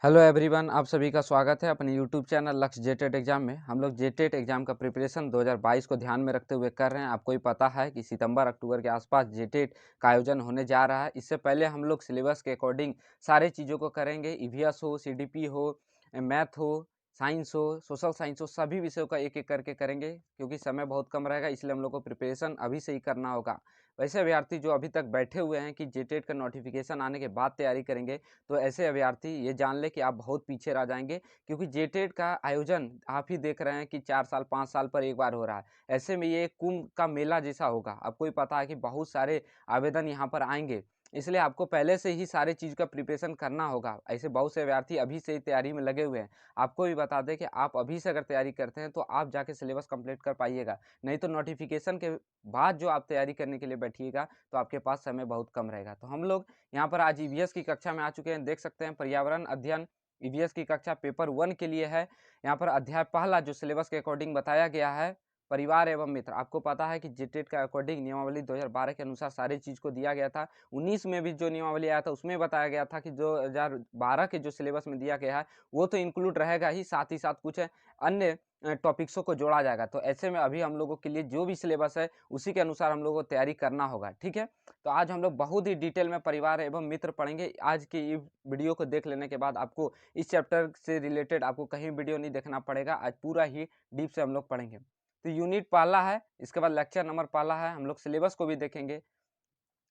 Hello everyone, आप सभी का स्वागत है अपने यूट्यूब चैनल लक्ष्य जेटेट एग्जाम में। हम लोग जेटेट एग्जाम का प्रिपरेशन 2022 को ध्यान में रखते हुए कर रहे हैं। आपको ही पता है कि सितंबर अक्टूबर के आसपास जेटेट का आयोजन होने जा रहा है। इससे पहले हम लोग सिलेबस के अकॉर्डिंग सारे चीज़ों को करेंगे। ईवीएस हो, सीडीपी हो, मैथ हो, साइंस हो, सोशल साइंस हो, सभी विषयों का एक एक करके करेंगे। क्योंकि समय बहुत कम रहेगा, इसलिए हम लोग को प्रिपरेशन अभी से ही करना होगा। वैसे अभ्यर्थी जो अभी तक बैठे हुए हैं कि जेटेट का नोटिफिकेशन आने के बाद तैयारी करेंगे, तो ऐसे अभ्यर्थी ये जान ले कि आप बहुत पीछे रह जाएंगे। क्योंकि जेटेट का आयोजन आप ही देख रहे हैं कि 4 साल 5 साल पर एक बार हो रहा है। ऐसे में ये कुंभ का मेला जैसा होगा। आपको ही पता है कि बहुत सारे आवेदन यहाँ पर आएंगे, इसलिए आपको पहले से ही सारे चीज़ का प्रिपरेशन करना होगा। ऐसे बहुत से अभ्यर्थी अभी से ही तैयारी में लगे हुए हैं। आपको भी बता दें कि आप अभी से अगर तैयारी करते हैं तो आप जाके सिलेबस कंप्लीट कर पाइएगा। नहीं तो नोटिफिकेशन के बाद जो आप तैयारी करने के लिए बैठिएगा तो आपके पास समय बहुत कम रहेगा। तो हम लोग यहाँ पर आज ईवीएस की कक्षा में आ चुके हैं। देख सकते हैं पर्यावरण अध्ययन ईवीएस की कक्षा पेपर 1 के लिए है। यहाँ पर अध्याय पहला जो सिलेबस के अकॉर्डिंग बताया गया है, परिवार एवं मित्र। आपको पता है कि जेटेट का अकॉर्डिंग नियमावली 2012 के अनुसार सारी चीज़ को दिया गया था। 19 में भी जो नियमावली आया था उसमें बताया गया था कि 2012 के जो सिलेबस में दिया गया है वो तो इंक्लूड रहेगा ही, साथ ही साथ कुछ अन्य टॉपिक्सों को जोड़ा जाएगा। तो ऐसे में अभी हम लोगों के लिए जो भी सिलेबस है उसी के अनुसार हम लोगों को तैयारी करना होगा। ठीक है, तो आज हम लोग बहुत ही डिटेल में परिवार एवं मित्र पढ़ेंगे। आज की ये वीडियो को देख लेने के बाद आपको इस चैप्टर से रिलेटेड आपको कहीं वीडियो नहीं देखना पड़ेगा। आज पूरा ही डीप से हम लोग पढ़ेंगे। तो यूनिट पहला है, इसके बाद लेक्चर नंबर पहला है। हम लोग सिलेबस को भी देखेंगे।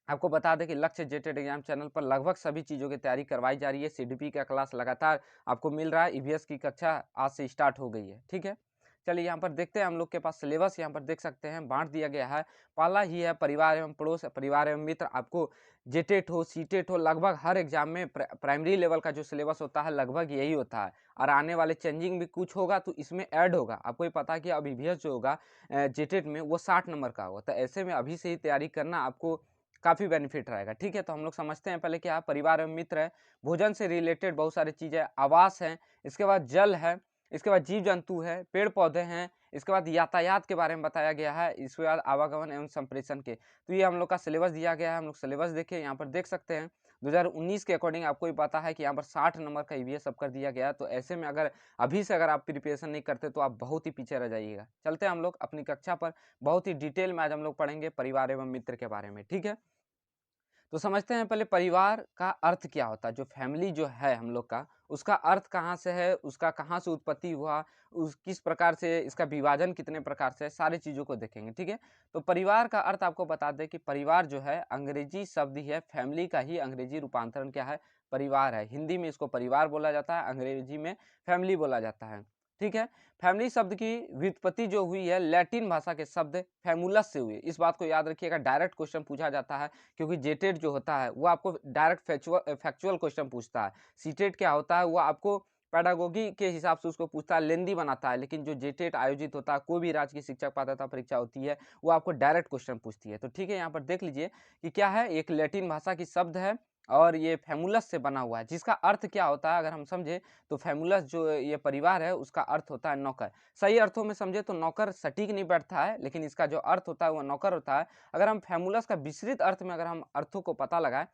आपको बता दें कि लक्ष्य जेटेट एग्जाम चैनल पर लगभग सभी चीज़ों की तैयारी करवाई जा रही है। सीडीपी का क्लास लगातार आपको मिल रहा है। ईवीएस की कक्षा आज से स्टार्ट हो गई है। ठीक है, चलिए यहाँ पर देखते हैं। हम लोग के पास सिलेबस यहाँ पर देख सकते हैं बांट दिया गया है। पहला ही है परिवार एवं पड़ोस, परिवार एवं मित्र। आपको जेटेट हो, सीटेट हो, लगभग हर एग्जाम में प्राइमरी लेवल का जो सिलेबस होता है लगभग यही होता है। और आने वाले चेंजिंग भी कुछ होगा तो इसमें ऐड होगा। आपको ही पता है कि अब ईवीएस जो होगा जेटेट में वो 60 नंबर का होगा। तो ऐसे में अभी से ही तैयारी करना आपको काफ़ी बेनिफिट रहेगा। ठीक है, तो हम लोग समझते हैं पहले क्या है। परिवार एवं मित्र है, भोजन से रिलेटेड बहुत सारी चीज़ें, आवास है, इसके बाद जल है, इसके बाद जीव जंतु है, पेड़ पौधे हैं, इसके बाद यातायात के बारे में बताया गया है, इसके बाद आवागमन एवं संप्रेषण के। तो ये हम लोग का सिलेबस दिया गया है। हम लोग सिलेबस देखिए, यहाँ पर देख सकते हैं 2019 के अकॉर्डिंग आपको भी पता है कि यहाँ पर 60 नंबर का ईवीएस सब कर दिया गया। तो ऐसे में अगर अभी से अगर आप प्रिपरेशन नहीं करते तो आप बहुत ही पीछे रह जाइएगा। चलते हैं हम लोग अपनी कक्षा पर। बहुत ही डिटेल में आज हम लोग पढ़ेंगे परिवार एवं मित्र के बारे में। ठीक है, तो समझते हैं पहले परिवार का अर्थ क्या होता है। जो फैमिली जो है हम लोग का, उसका अर्थ कहाँ से है, उसका कहाँ से उत्पत्ति हुआ, उस किस प्रकार से इसका विभाजन कितने प्रकार से है, सारी चीज़ों को देखेंगे। ठीक है, तो परिवार का अर्थ आपको बता दें कि परिवार जो है अंग्रेजी शब्द ही है। फैमिली का ही अंग्रेजी रूपांतरण क्या है, परिवार है। हिंदी में इसको परिवार बोला जाता है, अंग्रेजी में फैमिली बोला जाता है। ठीक है, फैमिली शब्द की व्युत्पत्ति जो हुई है लैटिन भाषा के शब्द फैमुलस से हुई है। इस बात को याद रखिएगा, डायरेक्ट क्वेश्चन पूछा जाता है। क्योंकि जेटेट जो होता है वो आपको डायरेक्ट फैक्चुअल क्वेश्चन पूछता है। सीटेट क्या होता है वो आपको पेडागोगी के हिसाब से उसको पूछता है, लेंदी बनाता है। लेकिन जो जेटेट आयोजित होता है, कोई भी राज्य की शिक्षक पात्रता परीक्षा होती है, वो आपको डायरेक्ट क्वेश्चन पूछती है। तो ठीक है, यहाँ पर देख लीजिए कि क्या है, एक लैटिन भाषा की शब्द है और ये फैमुलस से बना हुआ है। जिसका अर्थ क्या होता है अगर हम समझे तो फैमुलस जो ये परिवार है उसका अर्थ होता है नौकर। सही अर्थों में समझे तो नौकर सटीक नहीं बैठता है, लेकिन इसका जो अर्थ होता है वो नौकर होता है। अगर हम फैमुलस का विस्तृत अर्थ में अगर हम अर्थों को पता लगाएं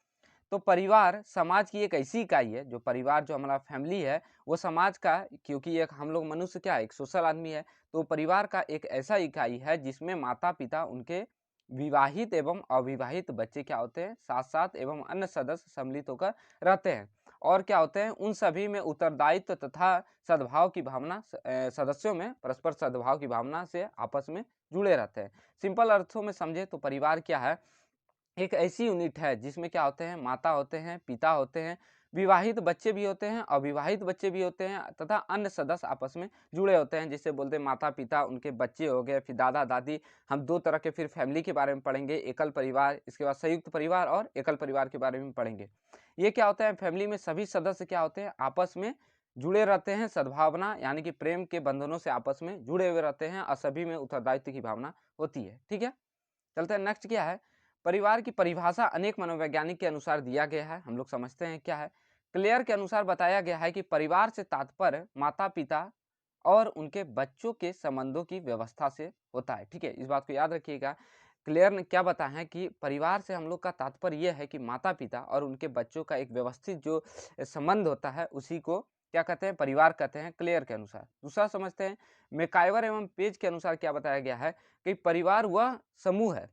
तो परिवार समाज की एक ऐसी इकाई है। जो परिवार जो हमारा फैमिली है वो समाज का, क्योंकि एक हम लोग मनुष्य क्या है, एक सोशल आदमी है। तो परिवार का एक ऐसा इकाई है जिसमें माता पिता, उनके विवाहित एवं अविवाहित बच्चे क्या होते हैं, साथ साथ एवं अन्य सदस्य सम्मिलित होकर रहते हैं। और क्या होते हैं, उन सभी में उत्तरदायित्व तथा सद्भाव की भावना, सदस्यों में परस्पर सद्भाव की भावना से आपस में जुड़े रहते हैं। सिंपल अर्थों में समझे तो परिवार क्या है, एक ऐसी यूनिट है जिसमें क्या होते हैं, माता होते हैं, पिता होते हैं, विवाहित बच्चे भी होते हैं, अविवाहित बच्चे भी होते हैं तथा अन्य सदस्य आपस में जुड़े होते हैं। जिसे बोलते हैं माता पिता, उनके बच्चे हो गए, फिर दादा दादी। हम दो तरह के फिर फैमिली के बारे में पढ़ेंगे, एकल परिवार, इसके बाद संयुक्त परिवार और एकल परिवार के बारे में पढ़ेंगे। ये क्या होता है, फैमिली में सभी सदस्य क्या होते हैं, आपस में जुड़े रहते हैं, सद्भावना यानी कि प्रेम के बंधनों से आपस में जुड़े हुए रहते हैं और सभी में उत्तरदायित्व की भावना होती है। ठीक है, चलते हैं नेक्स्ट क्या है। परिवार की परिभाषा अनेक मनोवैज्ञानिक के अनुसार दिया गया है। हम लोग समझते हैं क्या है। क्लेयर के अनुसार बताया गया है कि परिवार से तात्पर्य माता पिता और उनके बच्चों के संबंधों की व्यवस्था से होता है। ठीक है, इस बात को याद रखिएगा। क्लेयर ने क्या बताया है कि परिवार से हम लोग का तात्पर्य यह है कि माता-पिता और उनके बच्चों का एक व्यवस्थित जो संबंध होता है, उसी को क्या कहते हैं, परिवार कहते हैं, क्लेयर के अनुसार। दूसरा समझते हैं, मैकाइवर एवं पेज के अनुसार क्या बताया गया है कि परिवार वह समूह है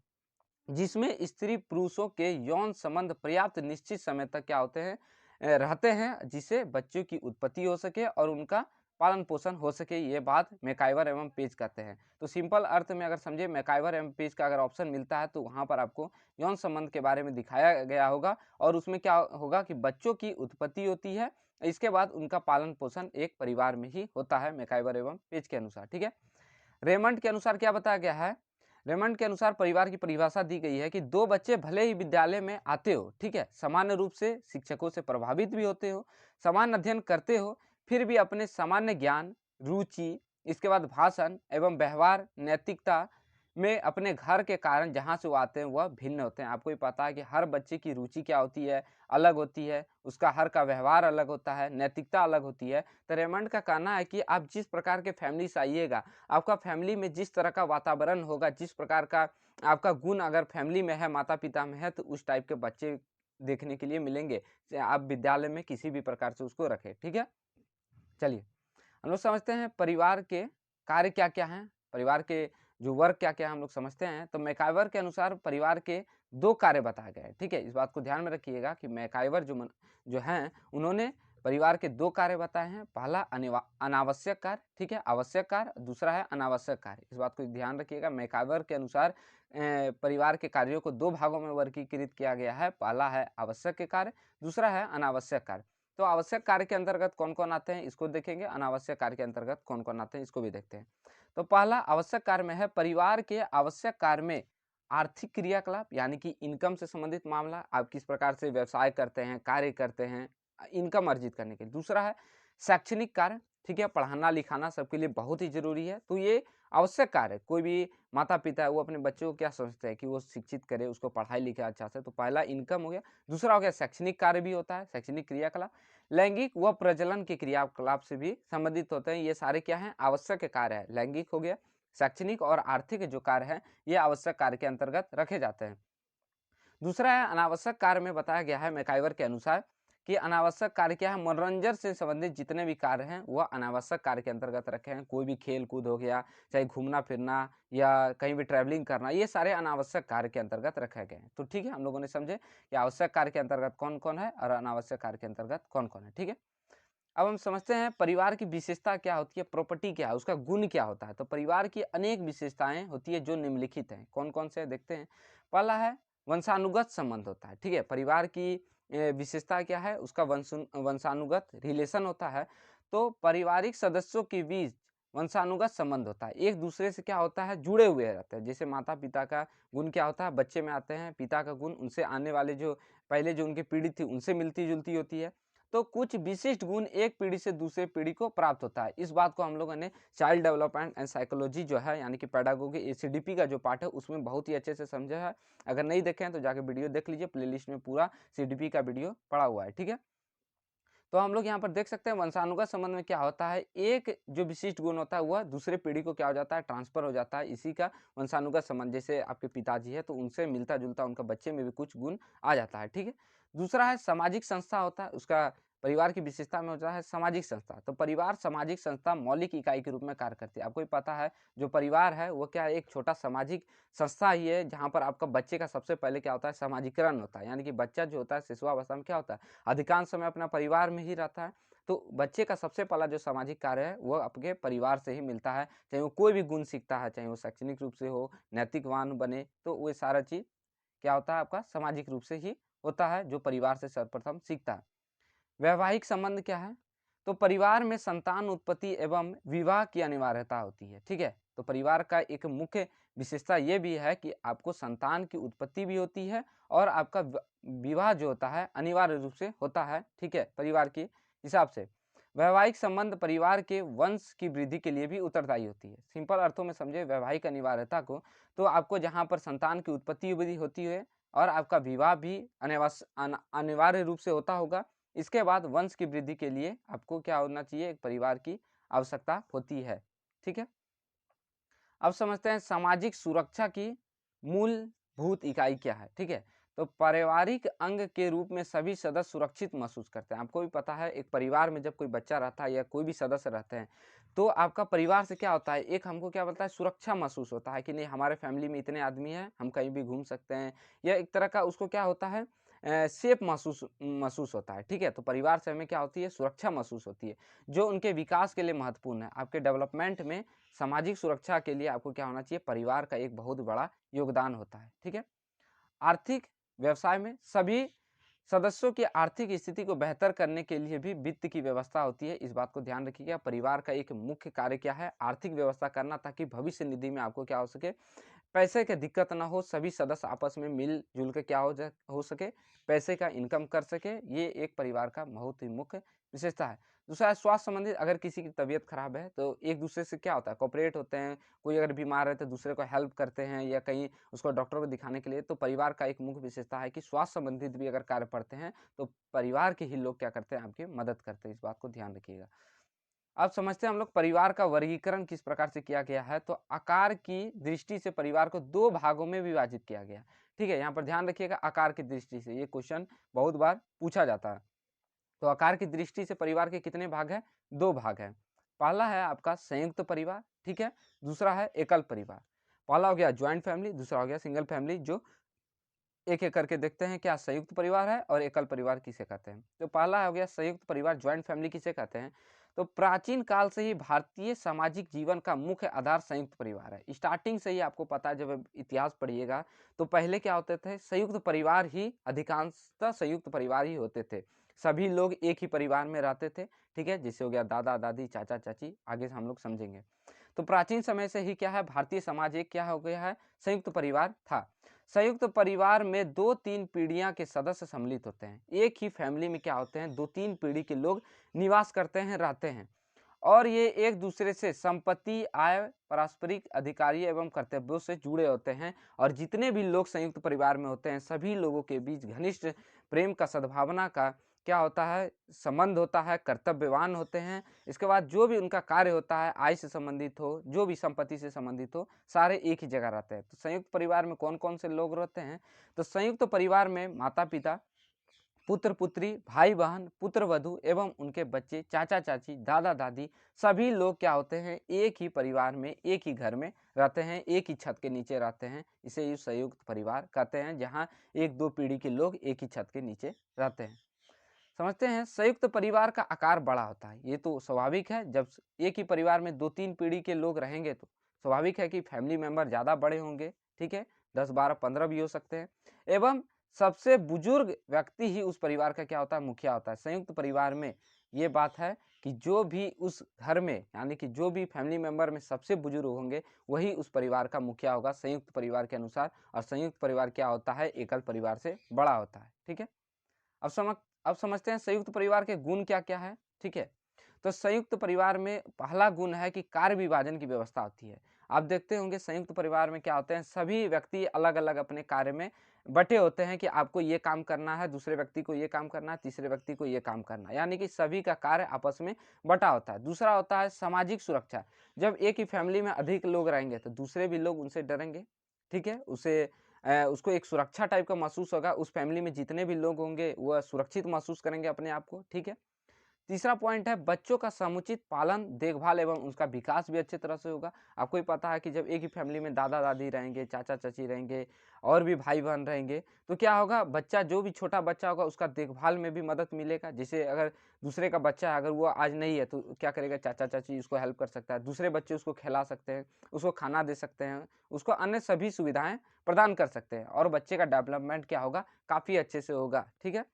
जिसमें स्त्री पुरुषों के यौन संबंध पर्याप्त निश्चित समय तक क्या होते हैं, रहते हैं, जिससे बच्चों की उत्पत्ति हो सके और उनका पालन पोषण हो सके। ये बात मैकाइवर एवं पेज कहते हैं। तो सिंपल अर्थ में अगर समझे, मैकाइवर एवं पेज का अगर ऑप्शन मिलता है तो वहाँ पर आपको यौन संबंध के बारे में दिखाया गया होगा और उसमें क्या होगा कि बच्चों की उत्पत्ति होती है, इसके बाद उनका पालन पोषण एक परिवार में ही होता है, मैकाइवर एवं पेज के अनुसार। ठीक है। रेमंड के अनुसार क्या बताया गया है, रेमंड के अनुसार परिवार की परिभाषा दी गई है कि दो बच्चे भले ही विद्यालय में आते हो, ठीक है, सामान्य रूप से शिक्षकों से प्रभावित भी होते हो, समान अध्ययन करते हो, फिर भी अपने सामान्य ज्ञान, रुचि, इसके बाद भाषण एवं व्यवहार, नैतिकता में अपने घर के कारण जहाँ से वो आते हैं वह भिन्न होते हैं। आपको भी पता है कि हर बच्चे की रुचि क्या होती है, अलग होती है, उसका हर का व्यवहार अलग होता है, नैतिकता अलग होती है। तो रेमंड का कहना है कि आप जिस प्रकार के फैमिली से आइएगा, आपका फैमिली में जिस तरह का वातावरण होगा, जिस प्रकार का आपका गुण अगर फैमिली में है, माता-पिता में है, तो उस टाइप के बच्चे देखने के लिए मिलेंगे। आप विद्यालय में किसी भी प्रकार से उसको रखें, ठीक है? चलिए, हम लोग समझते हैं परिवार के कार्य क्या-क्या हैं, परिवार के जो वर्ग क्या-क्या हैं हम लोग समझते हैं। तो मैकाइवर के अनुसार परिवार के 2 कार्य बताए गए हैं, ठीक है? इस बात को ध्यान में रखिएगा कि मैकाइवर जो हैं, उन्होंने परिवार के 2 कार्य बताए हैं। पहला अनावश्यक कार्य, ठीक है? आवश्यक कार्य, दूसरा है अनावश्यक कार्य। इस बात को ध्यान रखिएगा। मैकाइवर के अनुसार परिवार के कार्यों को 2 भागों में वर्गीकृत किया गया है। पहला है आवश्यक के कार्य, दूसरा है अनावश्यक कार्य। तो आवश्यक कार्य के अंतर्गत कौन-कौन आते हैं, इसको देखेंगे। अनावश्यक कार्य के अंतर्गत कौन-कौन आते हैं, इसको भी देखते हैं। तो पहला आवश्यक कार्य में है, परिवार के आवश्यक कार्य में आर्थिक क्रियाकलाप यानी कि इनकम से संबंधित मामला, आप किस प्रकार से व्यवसाय करते हैं, कार्य करते हैं, इनकम अर्जित करने के लिए। दूसरा है शैक्षणिक कार्य, ठीक है, पढ़ाना-लिखाना सबके लिए बहुत ही ज़रूरी है, तो ये आवश्यक कार्य है। कोई भी माता-पिता है, वो अपने बच्चों को क्या समझते हैं कि वो शिक्षित करे, उसको पढ़ाई-लिखाई अच्छा से, तो पहला इनकम हो गया। दूसरा हो गया शैक्षणिक कार्य भी होता है, शैक्षणिक क्रियाकलाप। लैंगिक व प्रजनन के क्रियाकलाप से भी संबंधित होते हैं। ये सारे क्या हैं, आवश्यक कार्य है। लैंगिक हो गया, शैक्षणिक और आर्थिक जो कार्य हैं, ये आवश्यक कार्य के अंतर्गत रखे जाते हैं। दूसरा है अनावश्यक कार्य में बताया गया है मैकाइवर के अनुसार कि अनावश्यक कार्य क्या है, मनोरंजन से संबंधित जितने भी कार्य हैं वह अनावश्यक कार्य के अंतर्गत रखे हैं। कोई भी खेल कूद हो गया, चाहे घूमना फिरना या कहीं भी ट्रैवलिंग करना, ये सारे अनावश्यक कार्य के अंतर्गत रखे गए हैं। तो ठीक है, हम लोगों ने समझे कि आवश्यक कार्य के अंतर्गत कौन कौन है और अनावश्यक कार्य के अंतर्गत कौन कौन है। ठीक है, अब हम समझते हैं परिवार की विशेषता क्या होती है, प्रॉपर्टी क्या है, उसका गुण क्या होता है। तो परिवार की अनेक विशेषताएं होती है जो निम्नलिखित हैं। कौन कौन से देखते हैं। पहला है वंशानुगत संबंध होता है, ठीक है। परिवार की विशेषता क्या है, उसका वंशानुगत रिलेशन होता है। तो पारिवारिक सदस्यों के बीच वंशानुगत संबंध होता है, एक दूसरे से क्या होता है, जुड़े हुए रहते हैं। जैसे माता पिता का गुण क्या होता है, बच्चे में आते हैं, पिता का गुण उनसे आने वाले जो पहले जो उनकी पीढ़ी थी उनसे मिलती जुलती होती है। तो कुछ विशिष्ट गुण एक पीढ़ी से दूसरे पीढ़ी को प्राप्त होता है। इस बात को हम लोगों ने चाइल्ड डेवलपमेंट एंड साइकोलॉजी जो है यानी कि पेडागोगी एसीडीपी का जो पार्ट है उसमें बहुत ही अच्छे से समझा है। अगर नहीं देखे हैं तो जाके वीडियो देख लीजिए, प्लेलिस्ट में पूरा सीडीपी का वीडियो पड़ा हुआ है, ठीक है। तो हम लोग यहाँ पर देख सकते हैं वंशानुगत संबंध में क्या होता है, एक जो विशिष्ट गुण होता है वह दूसरे पीढ़ी को क्या हो जाता है, ट्रांसफर हो जाता है। इसी का वंशानुगत संबंध, जैसे आपके पिताजी है तो उनसे मिलता जुलता उनका बच्चे में भी कुछ गुण आ जाता है, ठीक है। दूसरा है सामाजिक संस्था होता है, उसका परिवार की विशेषता में होता है सामाजिक संस्था। तो परिवार सामाजिक संस्था मौलिक इकाई के रूप में कार्य करती है। आपको भी पता है जो परिवार है वो क्या है, एक छोटा सामाजिक संस्था ही है जहाँ पर आपका बच्चे का सबसे पहले क्या होता है, सामाजिकरण होता है। यानी कि बच्चा जो होता है शिशुअवस्था में क्या होता है, अधिकांश समय अपना परिवार में ही रहता है। तो बच्चे का सबसे पहला जो सामाजिक कार्य है वो आपके परिवार से ही मिलता है। चाहे वो कोई भी गुण सीखता है, चाहे वो शैक्षणिक रूप से हो, नैतिकवान बने, तो वो सारा चीज़ क्या होता है आपका सामाजिक रूप से ही होता है, जो परिवार से सर्वप्रथम सीखता है। वैवाहिक संबंध क्या है, तो परिवार में संतान उत्पत्ति एवं विवाह की अनिवार्यता होती है, ठीक है। तो परिवार का एक मुख्य विशेषता ये भी है कि आपको संतान की उत्पत्ति भी होती है और आपका विवाह जो होता है अनिवार्य रूप से होता है, ठीक है, परिवार के हिसाब से। वैवाहिक संबंध परिवार के वंश की वृद्धि के लिए भी उत्तरदायी होती है। सिंपल अर्थों में समझे वैवाहिक अनिवार्यता को, तो आपको जहाँ पर संतान की उत्पत्ति भी होती है और आपका विवाह भी अनिवार्य रूप से होता होगा। इसके बाद वंश की वृद्धि के लिए आपको क्या होना चाहिए, एक परिवार की आवश्यकता होती है, ठीक है। अब समझते हैं सामाजिक सुरक्षा की मूलभूत इकाई क्या है, ठीक है। तो पारिवारिक अंग के रूप में सभी सदस्य सुरक्षित महसूस करते हैं। आपको भी पता है एक परिवार में जब कोई बच्चा रहता है या कोई भी सदस्य रहते हैं, तो आपका परिवार से क्या होता है, एक हमको क्या बोलता है, सुरक्षा महसूस होता है कि नहीं हमारे फैमिली में इतने आदमी हैं, हम कहीं भी घूम सकते हैं, या एक तरह का उसको क्या होता है, सेफ महसूस महसूस होता है, ठीक है। तो परिवार से हमें क्या होती है, सुरक्षा महसूस होती है, जो उनके विकास के लिए महत्वपूर्ण है। आपके डेवलपमेंट में सामाजिक सुरक्षा के लिए आपको क्या होना चाहिए, परिवार का एक बहुत बड़ा योगदान होता है, ठीक है। आर्थिक व्यवसाय में सभी सदस्यों की आर्थिक स्थिति को बेहतर करने के लिए भी वित्त की व्यवस्था होती है। इस बात को ध्यान रखिएगा। परिवार का एक मुख्य कार्य क्या है, आर्थिक व्यवस्था करना, ताकि भविष्य निधि में आपको क्या हो सके, पैसे की दिक्कत ना हो, सभी सदस्य आपस में मिल-जुल के क्या हो सके, पैसे का इनकम कर सके। ये एक परिवार का बहुत ही मुख्य विशेषता है। दूसरा है स्वास्थ्य संबंधित, अगर किसी की तबीयत खराब है तो एक-दूसरे से क्या होता है, कोऑपरेट होते हैं। कोई अगर बीमार है तो दूसरे को हेल्प करते हैं, या कहीं उसको डॉक्टर को दिखाने के लिए। तो परिवार का एक मुख्य विशेषता है कि स्वास्थ्य संबंधित भी अगर कार्य पड़ते हैं तो परिवार के ही लोग क्या करते हैं, आपकी मदद करते हैं। इस बात को ध्यान रखिएगा। अब समझते हैं हम लोग परिवार का वर्गीकरण किस प्रकार से किया गया है। तो आकार की दृष्टि से परिवार को 2 भागों में विभाजित किया गया है। ठीक है, यहाँ पर ध्यान रखिएगा, आकार की दृष्टि से ये क्वेश्चन बहुत बार पूछा जाता है। तो आकार की दृष्टि से परिवार के कितने भाग हैं? 2 भाग हैं। पहला है आपका संयुक्त परिवार, ठीक है? दूसरा है एकल परिवार। पहला हो गया जॉइंट फैमिली, दूसरा हो गया सिंगल फैमिली। जो एक-एक करके देखते हैं, क्या संयुक्त परिवार है और एकल परिवार किसे कहते हैं। तो पहला हो गया संयुक्त परिवार, जॉइंट फैमिली किसे कहते हैं। तो प्राचीन काल से ही भारतीय सामाजिक जीवन का मुख्य आधार संयुक्त परिवार है। स्टार्टिंग से ही आपको पता है, जब आप इतिहास पढ़िएगा तो पहले क्या होते थे, संयुक्त परिवार ही, अधिकांशतः संयुक्त परिवार ही होते थे। सभी लोग एक ही परिवार में रहते थे, ठीक है। जैसे हो गया दादा-दादी, चाचा-चाची, आगे से हम लोग समझेंगे। तो प्राचीन समय से ही क्या है, भारतीय समाज एक क्या हो गया है, संयुक्त परिवार था। संयुक्त परिवार में 2-3 पीढ़ियां के सदस्य सम्मिलित होते हैं। एक ही फैमिली में क्या होते हैं, 2-3 पीढ़ी के लोग निवास करते हैं, रहते हैं, और ये एक दूसरे से संपत्ति, आय, पारस्परिक अधिकारी एवं कर्तव्यों से जुड़े होते हैं। और जितने भी लोग संयुक्त परिवार में होते हैं, सभी लोगों के बीच घनिष्ठ प्रेम का, सद्भावना का क्या होता है, संबंध होता है, कर्तव्यवान होते हैं। इसके बाद जो भी उनका कार्य होता है, आय से संबंधित हो, जो भी संपत्ति से संबंधित हो, सारे एक ही जगह रहते हैं। तो संयुक्त परिवार में कौन कौन से लोग रहते हैं, तो संयुक्त परिवार में माता पिता, पुत्र पुत्री, भाई बहन, पुत्र वधू एवं उनके बच्चे, चाचा चाची, दादा दादी, सभी लोग क्या होते हैं, एक ही परिवार में, एक ही घर में रहते हैं, एक ही छत के नीचे रहते हैं। इसे ये संयुक्त परिवार कहते हैं, जहाँ 1-2 पीढ़ी के लोग एक ही छत के नीचे रहते हैं। समझते हैं, संयुक्त परिवार का आकार बड़ा होता है, ये तो स्वाभाविक है। जब एक ही परिवार में 2-3 पीढ़ी के लोग रहेंगे तो स्वाभाविक है कि फैमिली मेंबर ज़्यादा बड़े होंगे, ठीक है। 10-12-15 भी हो सकते हैं। एवं सबसे बुजुर्ग व्यक्ति ही उस परिवार का क्या होता है, मुखिया होता है। संयुक्त परिवार में ये बात है कि जो भी उस घर में, यानी कि जो भी फैमिली मेंबर में सबसे बुजुर्ग होंगे, वही उस परिवार का मुखिया होगा संयुक्त परिवार के अनुसार। और संयुक्त परिवार क्या होता है, एकल परिवार से बड़ा होता है, ठीक है। अब समझ अब समझते हैं संयुक्त परिवार के गुण क्या-क्या है, ठीक है। तो संयुक्त परिवार में पहला गुण है कि कार्य विभाजन की व्यवस्था होती है। आप देखते होंगे संयुक्त परिवार में क्या होते हैं, सभी व्यक्ति अलग-अलग अपने कार्य में बँटे होते हैं कि आपको ये काम करना है, दूसरे व्यक्ति को ये काम करना है, तीसरे व्यक्ति को ये काम करना है। यानी कि सभी का कार्य आपस में बँटा होता है। दूसरा होता है सामाजिक सुरक्षा। जब एक ही फैमिली में अधिक लोग रहेंगे तो दूसरे भी लोग उनसे डरेंगे, ठीक है। उसको एक सुरक्षा टाइप का महसूस होगा। उस फैमिली में जितने भी लोग होंगे वह सुरक्षित महसूस करेंगे अपने आप को, ठीक है। तीसरा पॉइंट है बच्चों का समुचित पालन, देखभाल एवं उसका विकास भी अच्छे तरह से होगा। आपको ही पता है कि जब एक ही फैमिली में दादा-दादी रहेंगे, चाचा-चाची रहेंगे और भी भाई-बहन रहेंगे, तो क्या होगा, बच्चा, जो भी छोटा बच्चा होगा उसका देखभाल में भी मदद मिलेगा। जैसे अगर दूसरे का बच्चा है, अगर वो आज नहीं है तो क्या करेगा, चाचा-चाची उसको हेल्प कर सकता है। दूसरे बच्चे उसको खिला सकते हैं, उसको खाना दे सकते हैं, उसको अन्य सभी सुविधाएँ प्रदान कर सकते हैं, और बच्चे का डेवलपमेंट क्या होगा, काफ़ी अच्छे से होगा, ठीक है।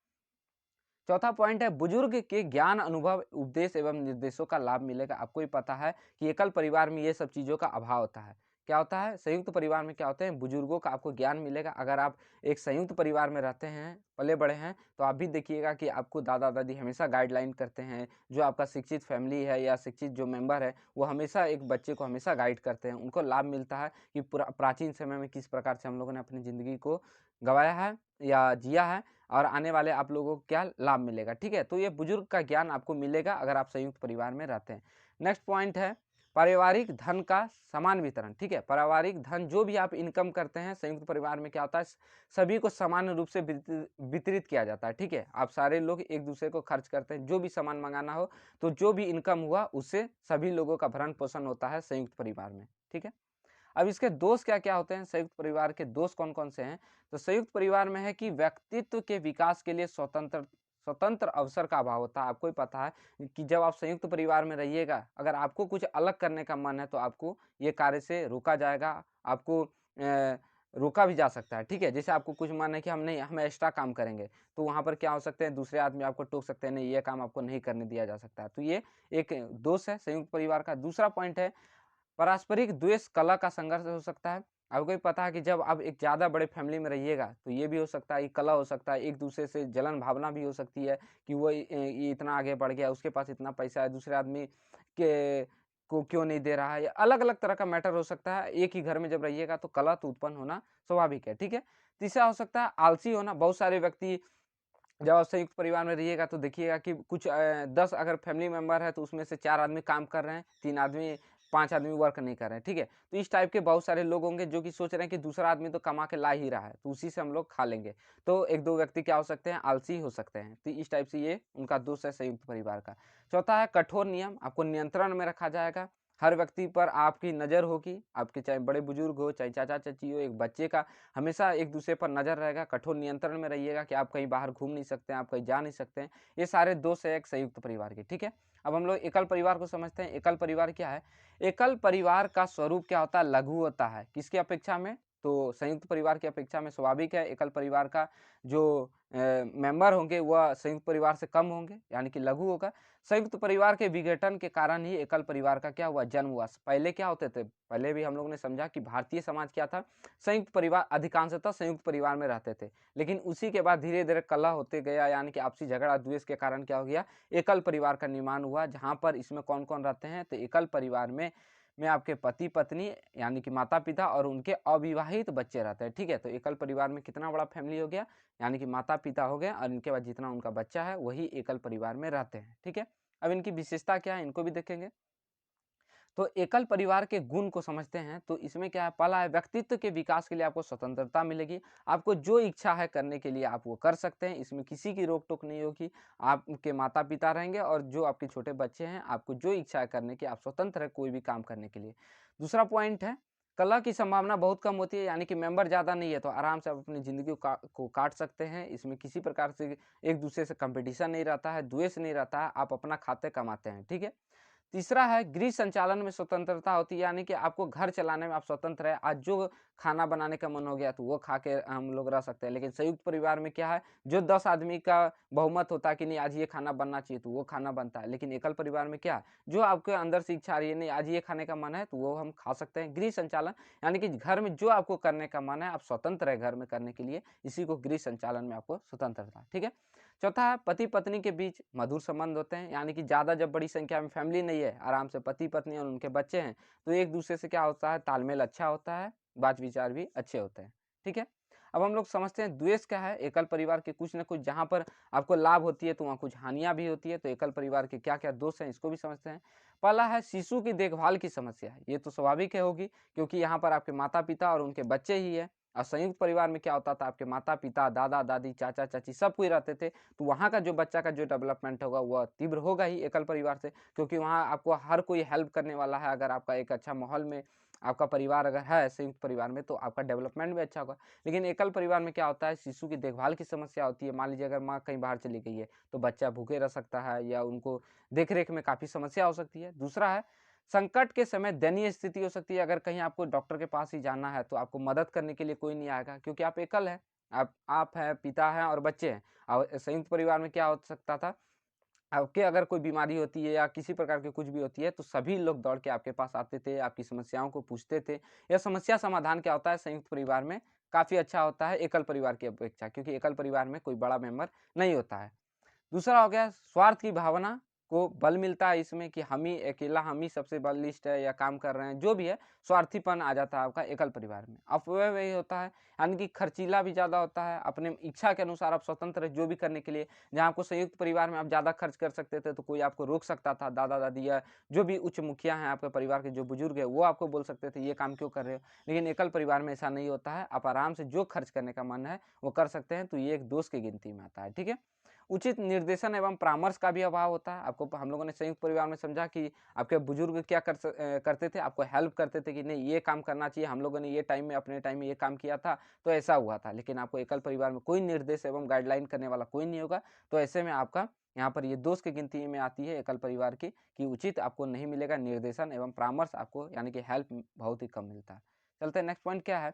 चौथा पॉइंट है बुजुर्ग के ज्ञान, अनुभव, उपदेश एवं निर्देशों का लाभ मिलेगा। आपको ही पता है कि एकल परिवार में ये सब चीज़ों का अभाव होता है। क्या होता है, संयुक्त परिवार में क्या होते हैं, बुजुर्गों का आपको ज्ञान मिलेगा। अगर आप एक संयुक्त परिवार में रहते हैं, पले बड़े हैं, तो आप भी देखिएगा कि आपको दादा-दादी हमेशा गाइडलाइन करते हैं। जो आपका शिक्षित फैमिली है या शिक्षित जो मेंबर है, वो हमेशा एक बच्चे को हमेशा गाइड करते हैं। उनको लाभ मिलता है कि प्राचीन समय में किस प्रकार से हम लोगों ने अपनी ज़िंदगी को गँवाया है या जिया है, और आने वाले आप लोगों को क्या लाभ मिलेगा, ठीक है। तो ये बुजुर्ग का ज्ञान आपको मिलेगा अगर आप संयुक्त परिवार में रहते हैं। नेक्स्ट पॉइंट है पारिवारिक धन का समान वितरण, ठीक है। पारिवारिक धन जो भी आप इनकम करते हैं संयुक्त परिवार में क्या होता है, सभी को समान रूप से वितरित किया जाता है, ठीक है। आप सारे लोग एक दूसरे को खर्च करते हैं, जो भी सामान मंगाना हो तो जो भी इनकम हुआ उससे सभी लोगों का भरण पोषण होता है संयुक्त परिवार में, ठीक है। अब इसके दोष क्या-क्या होते हैं, संयुक्त परिवार के दोष कौन-कौन से हैं? तो संयुक्त परिवार में है कि व्यक्तित्व के विकास के लिए स्वतंत्र स्वतंत्र अवसर का अभाव होता है। आपको ही पता है कि जब आप संयुक्त परिवार में रहिएगा, अगर आपको कुछ अलग करने का मन है तो आपको ये कार्य से रोका जाएगा, आपको रोका भी जा सकता है, ठीक है। जैसे आपको कुछ मन है कि हम एक्स्ट्रा काम करेंगे, तो वहाँ पर क्या हो सकते हैं, दूसरे आदमी आपको टोक सकते हैं, नहीं ये काम आपको नहीं करने दिया जा सकता है। तो ये एक दोष है संयुक्त परिवार का। दूसरा पॉइंट है पारस्परिक द्वेष कला का संघर्ष हो सकता है। आपको भी पता है कि जब आप एक ज़्यादा बड़े फैमिली में रहिएगा, तो ये भी हो सकता है, ये कला हो सकता है, एक-दूसरे से जलन भावना भी हो सकती है कि वो ये इतना आगे बढ़ गया, उसके पास इतना पैसा है, दूसरे आदमी के को क्यों नहीं दे रहा है, या अलग-अलग तरह का मैटर हो सकता है। एक ही घर में जब रहिएगा तो कला तो उत्पन्न होना स्वाभाविक है, ठीक है। तीसरा हो सकता है आलसी होना। बहुत सारे व्यक्ति जब आप संयुक्त परिवार में रहिएगा तो देखिएगा कि कुछ 10 अगर फैमिली मेंबर है तो उसमें से 4 आदमी काम कर रहे हैं, 3 आदमी 5 आदमी वर्क नहीं कर रहे हैं, ठीक है? तो इस टाइप के बहुत सारे लोग होंगे जो कि सोच रहे हैं कि दूसरा आदमी तो कमा के ला ही रहा है, तो उसी से हम लोग खा लेंगे। तो 1-2 व्यक्ति क्या हो सकते हैं, आलसी हो सकते हैं। तो इस टाइप से ये उनका दोष है संयुक्त परिवार का। चौथा है कठोर नियम, आपको नियंत्रण में रखा जाएगा। हर व्यक्ति पर आपकी नज़र होगी, आपके चाहे बड़े-बुजुर्ग हो, चाहे चाचा-चाची हो, एक बच्चे का हमेशा एक-दूसरे पर नज़र रहेगा, कठोर नियंत्रण में रहिएगा कि आप कहीं बाहर घूम नहीं सकते हैं, आप कहीं जा नहीं सकते हैं। ये सारे दोष है एक संयुक्त परिवार के, ठीक है? अब हम लोग एकल परिवार को समझते हैं। एकल परिवार क्या है? एकल परिवार का स्वरूप क्या होता है? लघु होता है। किसकी अपेक्षा में? तो संयुक्त परिवार की अपेक्षा में स्वाभाविक है एकल परिवार का जो मेंबर होंगे वह संयुक्त परिवार से कम होंगे, यानी कि लघु होगा। संयुक्त परिवार के विघटन के कारण ही एकल परिवार का क्या हुआ? जन्म हुआ। पहले क्या होते थे? पहले भी हम लोगों ने समझा कि भारतीय समाज क्या था? संयुक्त परिवार, अधिकांशतः संयुक्त परिवार में रहते थे। लेकिन उसी के बाद धीरे-धीरे कलह होते गया, यानी कि आपसी झगड़ा द्वेष के कारण क्या हो गया? एकल परिवार का निर्माण हुआ, जहाँ पर इसमें कौन-कौन रहते हैं? तो एकल परिवार में आपके पति-पत्नी यानी कि माता-पिता और उनके अविवाहित बच्चे रहते हैं, ठीक है? तो एकल परिवार में कितना बड़ा फैमिली हो गया? यानी कि माता-पिता हो गए और इनके बाद जितना उनका बच्चा है वही एकल परिवार में रहते हैं, ठीक है? अब इनकी विशेषता क्या है? इनको भी देखेंगे। तो एकल परिवार के गुण को समझते हैं, तो इसमें क्या है, पहला है व्यक्तित्व के विकास के लिए आपको स्वतंत्रता मिलेगी। आपको जो इच्छा है करने के लिए आप वो कर सकते हैं, इसमें किसी की रोक-टोक नहीं होगी। आपके माता-पिता रहेंगे और जो आपके छोटे बच्चे हैं, आपको जो इच्छा है करने की, आप स्वतंत्र हैं कोई भी काम करने के लिए। दूसरा पॉइंट है, कलह की संभावना बहुत कम होती है, यानी कि मेंबर ज़्यादा नहीं है, तो आराम से आप अपनी ज़िंदगी को काट सकते हैं। इसमें किसी प्रकार से एक-दूसरे से कॉम्पिटिशन नहीं रहता है, द्वेष नहीं रहता है, आप अपना खाते कमाते हैं, ठीक है? तीसरा है गृह संचालन में स्वतंत्रता होती है, यानी कि आपको घर चलाने में आप स्वतंत्र है। आज जो खाना बनाने का मन हो गया तो वो खा के हम लोग रह सकते हैं। लेकिन संयुक्त परिवार में क्या है, जो 10 आदमी का बहुमत होता है कि नहीं आज ये खाना बनना चाहिए तो वो खाना बनता है। लेकिन एकल परिवार में क्या है, जो आपके अंदर से इच्छा आ रही है नहीं आज ये खाने का मन है तो वो हम खा सकते हैं। गृह संचालन यानी कि घर में जो आपको करने का मन है आप स्वतंत्र है घर में करने के लिए, इसी को गृह संचालन में आपको स्वतंत्रता, ठीक है। चौथा है पति-पत्नी के बीच मधुर संबंध होते हैं, यानी कि ज़्यादा जब बड़ी संख्या में फैमिली नहीं है, आराम से पति-पत्नी और उनके बच्चे हैं, तो एक-दूसरे से क्या होता है, तालमेल अच्छा होता है, बात-विचार भी अच्छे होते हैं, ठीक है? अब हम लोग समझते हैं द्वेष क्या है, एकल परिवार के कुछ न कुछ जहाँ पर आपको लाभ होती है, तो वहाँ कुछ हानियाँ भी होती है, तो एकल परिवार के क्या-क्या दोष हैं, इसको भी समझते हैं। पहला है शिशु की देखभाल की समस्या, है, ये तो स्वाभाविक है होगी, क्योंकि यहाँ पर आपके माता-पिता और उनके बच्चे ही हैं। और संयुक्त परिवार में क्या होता था, आपके माता-पिता, दादा-दादी, चाचा-चाची सब कोई रहते थे, तो वहाँ का जो बच्चा का जो डेवलपमेंट होगा वह तीव्र होगा ही एकल परिवार से, क्योंकि वहाँ आपको हर कोई हेल्प करने वाला है। अगर आपका एक अच्छा माहौल में आपका परिवार अगर है संयुक्त परिवार में तो आपका डेवलपमेंट भी अच्छा होगा। लेकिन एकल परिवार में क्या होता है, शिशु की देखभाल की समस्या होती है। मान लीजिए अगर माँ कहीं बाहर चली गई है, तो बच्चा भूखे रह सकता है या उनको देख-रेख में काफ़ी समस्या हो सकती है। दूसरा है संकट के समय दयनीय स्थिति हो सकती है, अगर कहीं आपको डॉक्टर के पास ही जाना है, तो आपको मदद करने के लिए कोई नहीं आएगा क्योंकि आप एकल हैं। आप हैं, पिता हैं और बच्चे हैं। और संयुक्त परिवार में क्या हो सकता था, आपके अगर कोई बीमारी होती है या किसी प्रकार की कुछ भी होती है, तो सभी लोग दौड़ के आपके पास आते थे, आपकी समस्याओं को पूछते थे। यह समस्या समाधान क्या होता है संयुक्त परिवार में काफ़ी अच्छा होता है एकल परिवार की अपेक्षा, क्योंकि एकल परिवार में कोई बड़ा मेंबर नहीं होता है। दूसरा हो गया स्वार्थ की भावना, को बल मिलता है इसमें कि हम ही अकेला, हम ही सबसे बलिष्ठ है या काम कर रहे हैं, जो भी है स्वार्थीपन आ जाता है आपका एकल परिवार में। अपव्यय वही होता है, यानी कि खर्चीला भी ज़्यादा होता है, अपने इच्छा के अनुसार आप स्वतंत्र है जो भी करने के लिए। जहाँ आपको संयुक्त परिवार में आप ज़्यादा खर्च कर सकते थे तो कोई आपको रोक सकता था, दादा दादी या जो भी उच्च मुखिया हैं आपके परिवार के, जो बुजुर्ग है, वो आपको बोल सकते थे ये काम क्यों कर रहे हो। लेकिन एकल परिवार में ऐसा नहीं होता है, आप आराम से जो खर्च करने का मन है वो कर सकते हैं, तो ये एक दोष की गिनती में आता है। ठीक है, उचित निर्देशन एवं परामर्श का भी अभाव होता है। आपको हम लोगों ने संयुक्त परिवार में समझा कि आपके बुजुर्ग क्या करते थे, आपको हेल्प करते थे कि नहीं ये काम करना चाहिए, हम लोगों ने ये टाइम में अपने टाइम में ये काम किया था तो ऐसा हुआ था। लेकिन आपको एकल परिवार में कोई निर्देश एवं गाइडलाइन करने वाला कोई नहीं होगा, तो ऐसे में आपका यहाँ पर ये दोष की गिनती में आती है एकल परिवार की, कि उचित आपको नहीं मिलेगा निर्देशन एवं परामर्श, आपको यानी कि हेल्प बहुत ही कम मिलता है। चलते हैं नेक्स्ट पॉइंट क्या है,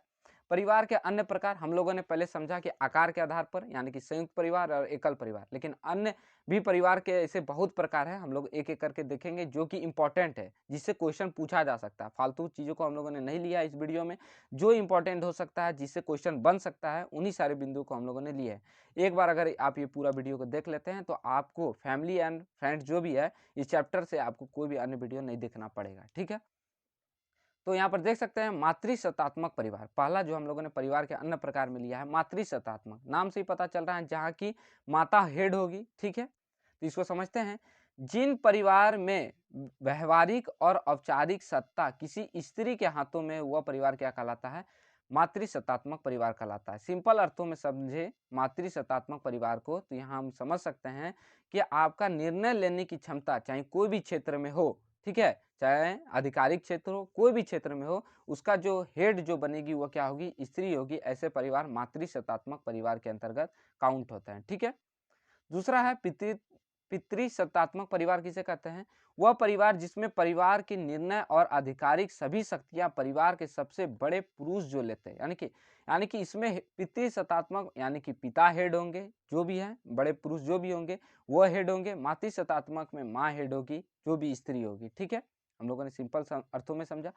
परिवार के अन्य प्रकार। हम लोगों ने पहले समझा कि आकार के आधार पर, यानी कि संयुक्त परिवार और एकल परिवार, लेकिन अन्य भी परिवार के ऐसे बहुत प्रकार हैं, हम लोग एक एक करके देखेंगे जो कि इंपॉर्टेंट है, जिससे क्वेश्चन पूछा जा सकता है। फालतू चीज़ों को हम लोगों ने नहीं लिया इस वीडियो में, जो इंपॉर्टेंट हो सकता है, जिससे क्वेश्चन बन सकता है, उन्हीं सारे बिंदुओं को हम लोगों ने लिया है। एक बार अगर आप ये पूरा वीडियो को देख लेते हैं तो आपको फैमिली एंड फ्रेंड्स जो भी है इस चैप्टर से आपको कोई भी अन्य वीडियो नहीं देखना पड़ेगा। ठीक है, तो यहाँ पर देख सकते हैं मातृसत्तात्मक परिवार, पहला जो हम लोगों ने परिवार के अन्य प्रकार में लिया है मातृसत्तात्मक। नाम से ही पता चल रहा है जहाँ की माता हेड होगी। ठीक है, तो इसको समझते हैं। जिन परिवार में व्यवहारिक और औपचारिक सत्ता किसी स्त्री के हाथों में, वह परिवार क्या कहलाता है, मातृसत्तात्मक परिवार कहलाता है। सिंपल अर्थों में समझे मातृसत्तात्मक परिवार को, तो यहाँ हम समझ सकते हैं कि आपका निर्णय लेने की क्षमता चाहे कोई भी क्षेत्र में हो, ठीक है, चाहे आधिकारिक क्षेत्र हो, कोई भी क्षेत्र में हो, उसका जो हेड जो बनेगी वो क्या होगी, स्त्री होगी। ऐसे परिवार मातृसत्तात्मक परिवार के अंतर्गत काउंट होते हैं। ठीक है, दूसरा है पितृसत्तात्मक परिवार किसे कहते हैं, वह परिवार जिसमें परिवार के निर्णय और आधिकारिक सभी शक्तियां परिवार के सबसे बड़े पुरुष जो लेते हैं, यानी कि इसमें पितृसत्तात्मक यानी कि पिता हेड होंगे, जो भी है बड़े पुरुष जो भी होंगे वह हेड होंगे। मातृसत्तात्मक में माँ हेड होगी, जो भी स्त्री होगी। ठीक है, हम लोगों ने सिंपल अर्थों में समझा।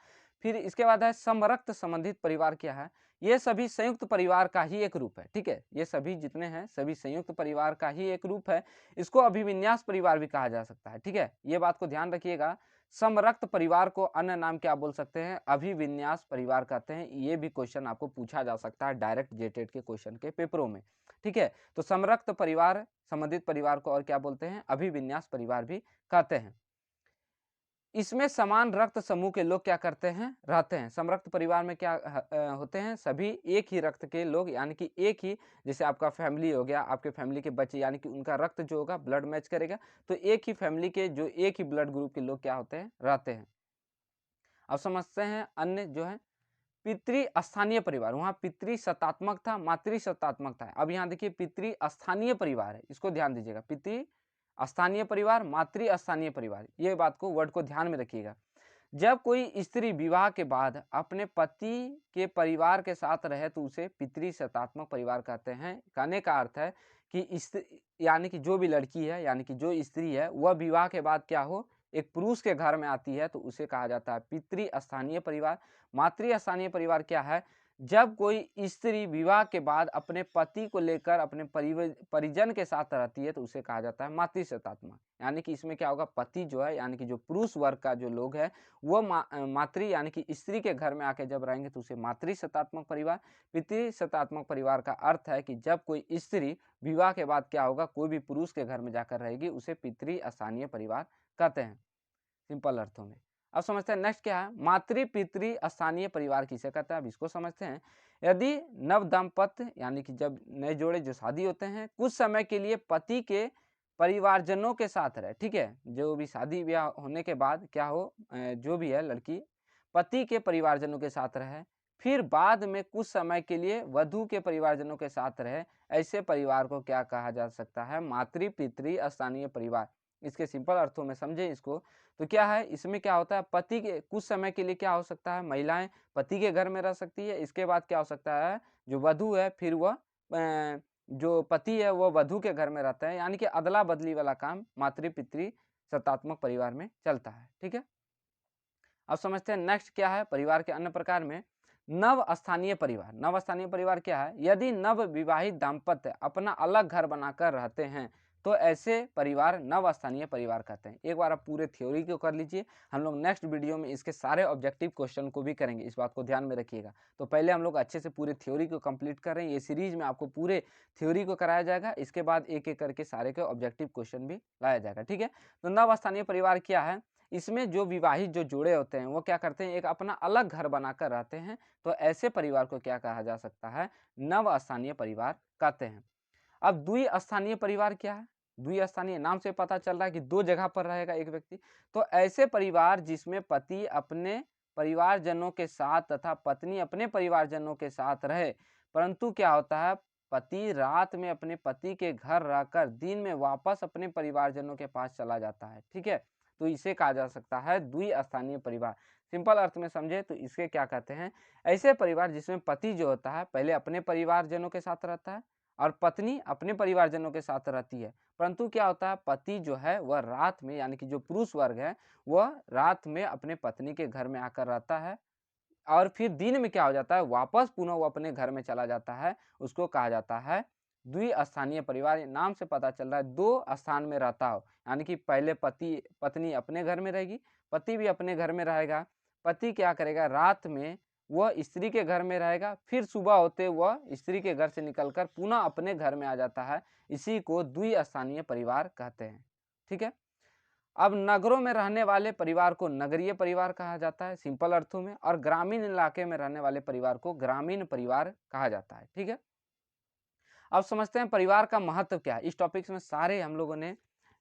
फिर इसके बाद है समरक्त संबंधित परिवार क्या है, ये सभी संयुक्त परिवार का ही एक रूप है। ठीक है, ये सभी जितने हैं सभी संयुक्त परिवार का ही एक रूप है। इसको अभिविन्यास परिवार भी कहा जा सकता है। ठीक है, ये बात को ध्यान रखिएगा। समरक्त परिवार को अन्य नाम क्या बोल सकते हैं, अभिविन्यास परिवार कहते हैं। ये भी क्वेश्चन आपको पूछा जा सकता है डायरेक्ट जेटेट के क्वेश्चन के पेपरों में। ठीक है, तो समरक्त परिवार संबंधित परिवार को और क्या बोलते हैं, अभिविन्यास परिवार भी कहते हैं। इसमें समान रक्त समूह के लोग क्या करते हैं, रहते हैं। समरक्त परिवार में क्या होते हैं, सभी एक ही रक्त के लोग, यानी कि एक ही, जैसे आपका फैमिली हो गया, आपके फैमिली के बच्चे, यानी कि उनका रक्त जो होगा ब्लड मैच करेगा, तो एक ही फैमिली के जो एक ही ब्लड ग्रुप के लोग क्या होते हैं, रहते हैं। अब समझते हैं अन्य जो है पितृस्थानीय परिवार। वहां पितृसत्तात्मक था, मातृसत्तात्मक था। अब यहाँ देखिए पितृस्थानीय परिवार है, इसको ध्यान दीजिएगा। पितृस्थानीय परिवार, मातृस्थानीय परिवार, ये बात को वर्ड को ध्यान में रखिएगा। जब कोई स्त्री विवाह के बाद अपने पति के परिवार के साथ रहे तो उसे पितृसत्तात्मक परिवार कहते हैं। कहने का अर्थ है कि स्त्री यानी कि जो भी लड़की है, यानी कि जो स्त्री है, वह विवाह के बाद क्या हो, एक पुरुष के घर में आती है तो उसे कहा जाता है पितृस्थानीय परिवार। मातृस्थानीय परिवार क्या है, जब कोई स्त्री विवाह के बाद अपने पति को लेकर अपने परिजन के साथ रहती है तो उसे कहा जाता है मातृसत्तात्मक। यानी कि इसमें क्या होगा, पति जो है यानी कि जो पुरुष वर्ग का जो लोग है वो मातृ यानी कि स्त्री के घर में आके जब रहेंगे तो उसे मातृसत्तात्मक परिवार। पितृसत्तात्मक परिवार का अर्थ है कि जब कोई स्त्री विवाह के बाद क्या होगा, कोई भी पुरुष के घर में जाकर रहेगी, उसे पितृस्थानीय परिवार कहते हैं, सिंपल अर्थों में। अब समझते हैं नेक्स्ट क्या है, मातृ पितृ स्थानीय परिवार किसे कहता है। अब इसको समझते हैं। यदि नव दाम्पत्य यानी कि जब नए जोड़े जो शादी होते हैं कुछ समय के लिए पति के परिवारजनों के साथ रहे, ठीक है, जो भी शादी ब्याह होने के बाद क्या हो, जो भी है लड़की पति के परिवारजनों के साथ रहे, फिर बाद में कुछ समय के लिए वधु के परिवारजनों के साथ रहे, ऐसे परिवार को क्या कहा जा सकता है, मातृ पितृ स्थानीय परिवार। इसके सिंपल अर्थों में समझें इसको, तो क्या है, इसमें क्या होता है, पति के कुछ समय के लिए क्या हो सकता है, महिलाएं पति के घर में रह सकती है। इसके बाद क्या हो सकता है, जो वधु है फिर वह जो पति है वह वधु के घर में रहता है। यानी कि अदला बदली वाला काम मातृ पितृ सत्तात्मक परिवार में चलता है। ठीक है, अब समझते हैं नेक्स्ट क्या है, परिवार के अन्य प्रकार में नव स्थानीय परिवार। नव स्थानीय परिवार क्या है, यदि नव विवाहित दाम्पत्य अपना अलग घर बनाकर रहते हैं तो ऐसे परिवार नवस्थानीय परिवार कहते हैं। एक बार आप पूरे थ्योरी को कर लीजिए, हम लोग नेक्स्ट वीडियो में इसके सारे ऑब्जेक्टिव क्वेश्चन को भी करेंगे, इस बात को ध्यान में रखिएगा। तो पहले हम लोग अच्छे से पूरे थ्योरी को कंप्लीट कर रहे हैं, ये सीरीज में आपको पूरे थ्योरी को कराया जाएगा, इसके बाद एक एक करके सारे के ऑब्जेक्टिव क्वेश्चन भी लाया जाएगा, ठीक है। तो नवस्थानीय परिवार क्या है, इसमें जो विवाहित जो जोड़े होते हैं वो क्या करते हैं, एक अपना अलग घर बनाकर रहते हैं, तो ऐसे परिवार को क्या कहा जा सकता है, नवस्थानीय परिवार कहते हैं। अब द्विस्थानीय परिवार क्या है, द्विस्थानीय नाम से पता चल रहा है कि दो जगह पर रहेगा एक व्यक्ति, तो ऐसे परिवार जिसमें पति अपने परिवारजनों के साथ तथा पत्नी अपने परिवारजनों के साथ रहे, परंतु क्या होता है, पति रात में अपने पति के घर रहकर दिन में वापस अपने परिवारजनों के पास चला जाता है, ठीक है। तो इसे कहा जा सकता है द्विस्थानीय परिवार। सिंपल अर्थ में समझे तो इसके क्या कहते हैं, ऐसे परिवार जिसमें पति जो होता है पहले अपने परिवारजनों के साथ रहता है और पत्नी अपने परिवारजनों के साथ रहती है, परंतु क्या होता है, पति जो है वह रात में, यानी कि जो पुरुष वर्ग है वह रात में अपने पत्नी के घर में आकर रहता है और फिर दिन में क्या हो जाता है, वापस पुनः वो अपने घर में चला जाता है, उसको कहा जाता है द्विस्थानीय परिवार। नाम से पता चल रहा है दो स्थान में रहता हो, यानी कि पहले पति पत्नी अपने घर में रहेगी, पति भी अपने घर में रहेगा, पति क्या करेगा, रात में वह स्त्री के घर में रहेगा, फिर सुबह होते वह स्त्री के घर से निकलकर पुनः अपने घर में आ जाता है, इसी को द्विस्थानीय परिवार कहते हैं, ठीक है। अब नगरों में रहने वाले परिवार को नगरीय परिवार कहा जाता है सिंपल अर्थों में, और ग्रामीण इलाके में रहने वाले परिवार को ग्रामीण परिवार कहा जाता है, ठीक है। अब समझते हैं परिवार का महत्व क्या है। इस टॉपिक्स में सारे हम लोगों ने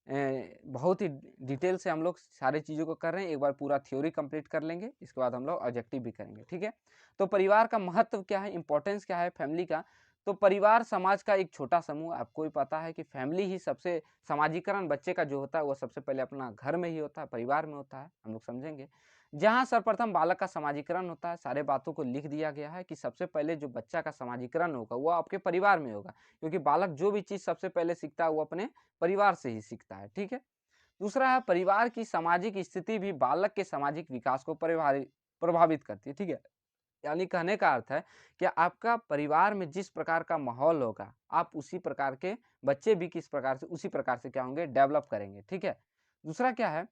बहुत ही डिटेल से हम लोग सारे चीज़ों को कर रहे हैं, एक बार पूरा थ्योरी कंप्लीट कर लेंगे, इसके बाद हम लोग ऑब्जेक्टिव भी करेंगे, ठीक है। तो परिवार का महत्व क्या है, इंपॉर्टेंस क्या है फैमिली का, तो परिवार समाज का एक छोटा समूह। आपको भी पता है कि फैमिली ही सबसे, समाजीकरण बच्चे का जो होता है वो सबसे पहले अपना घर में ही होता है, परिवार में होता है, हम लोग समझेंगे। जहाँ सर्वप्रथम बालक का समाजीकरण होता है, सारे बातों को लिख दिया गया है कि सबसे पहले जो बच्चा का समाजीकरण होगा वो आपके परिवार में होगा, क्योंकि बालक जो भी चीज़ सबसे पहले सीखता है वो अपने परिवार से ही सीखता है, ठीक है। दूसरा है परिवार की सामाजिक स्थिति भी बालक के सामाजिक विकास को प्रभावित करती है, ठीक है। यानी कहने का अर्थ है कि आपका परिवार में जिस प्रकार का माहौल होगा, आप उसी प्रकार के बच्चे भी किस प्रकार से, उसी प्रकार से क्या होंगे, डेवलप करेंगे, ठीक है। दूसरा क्या है,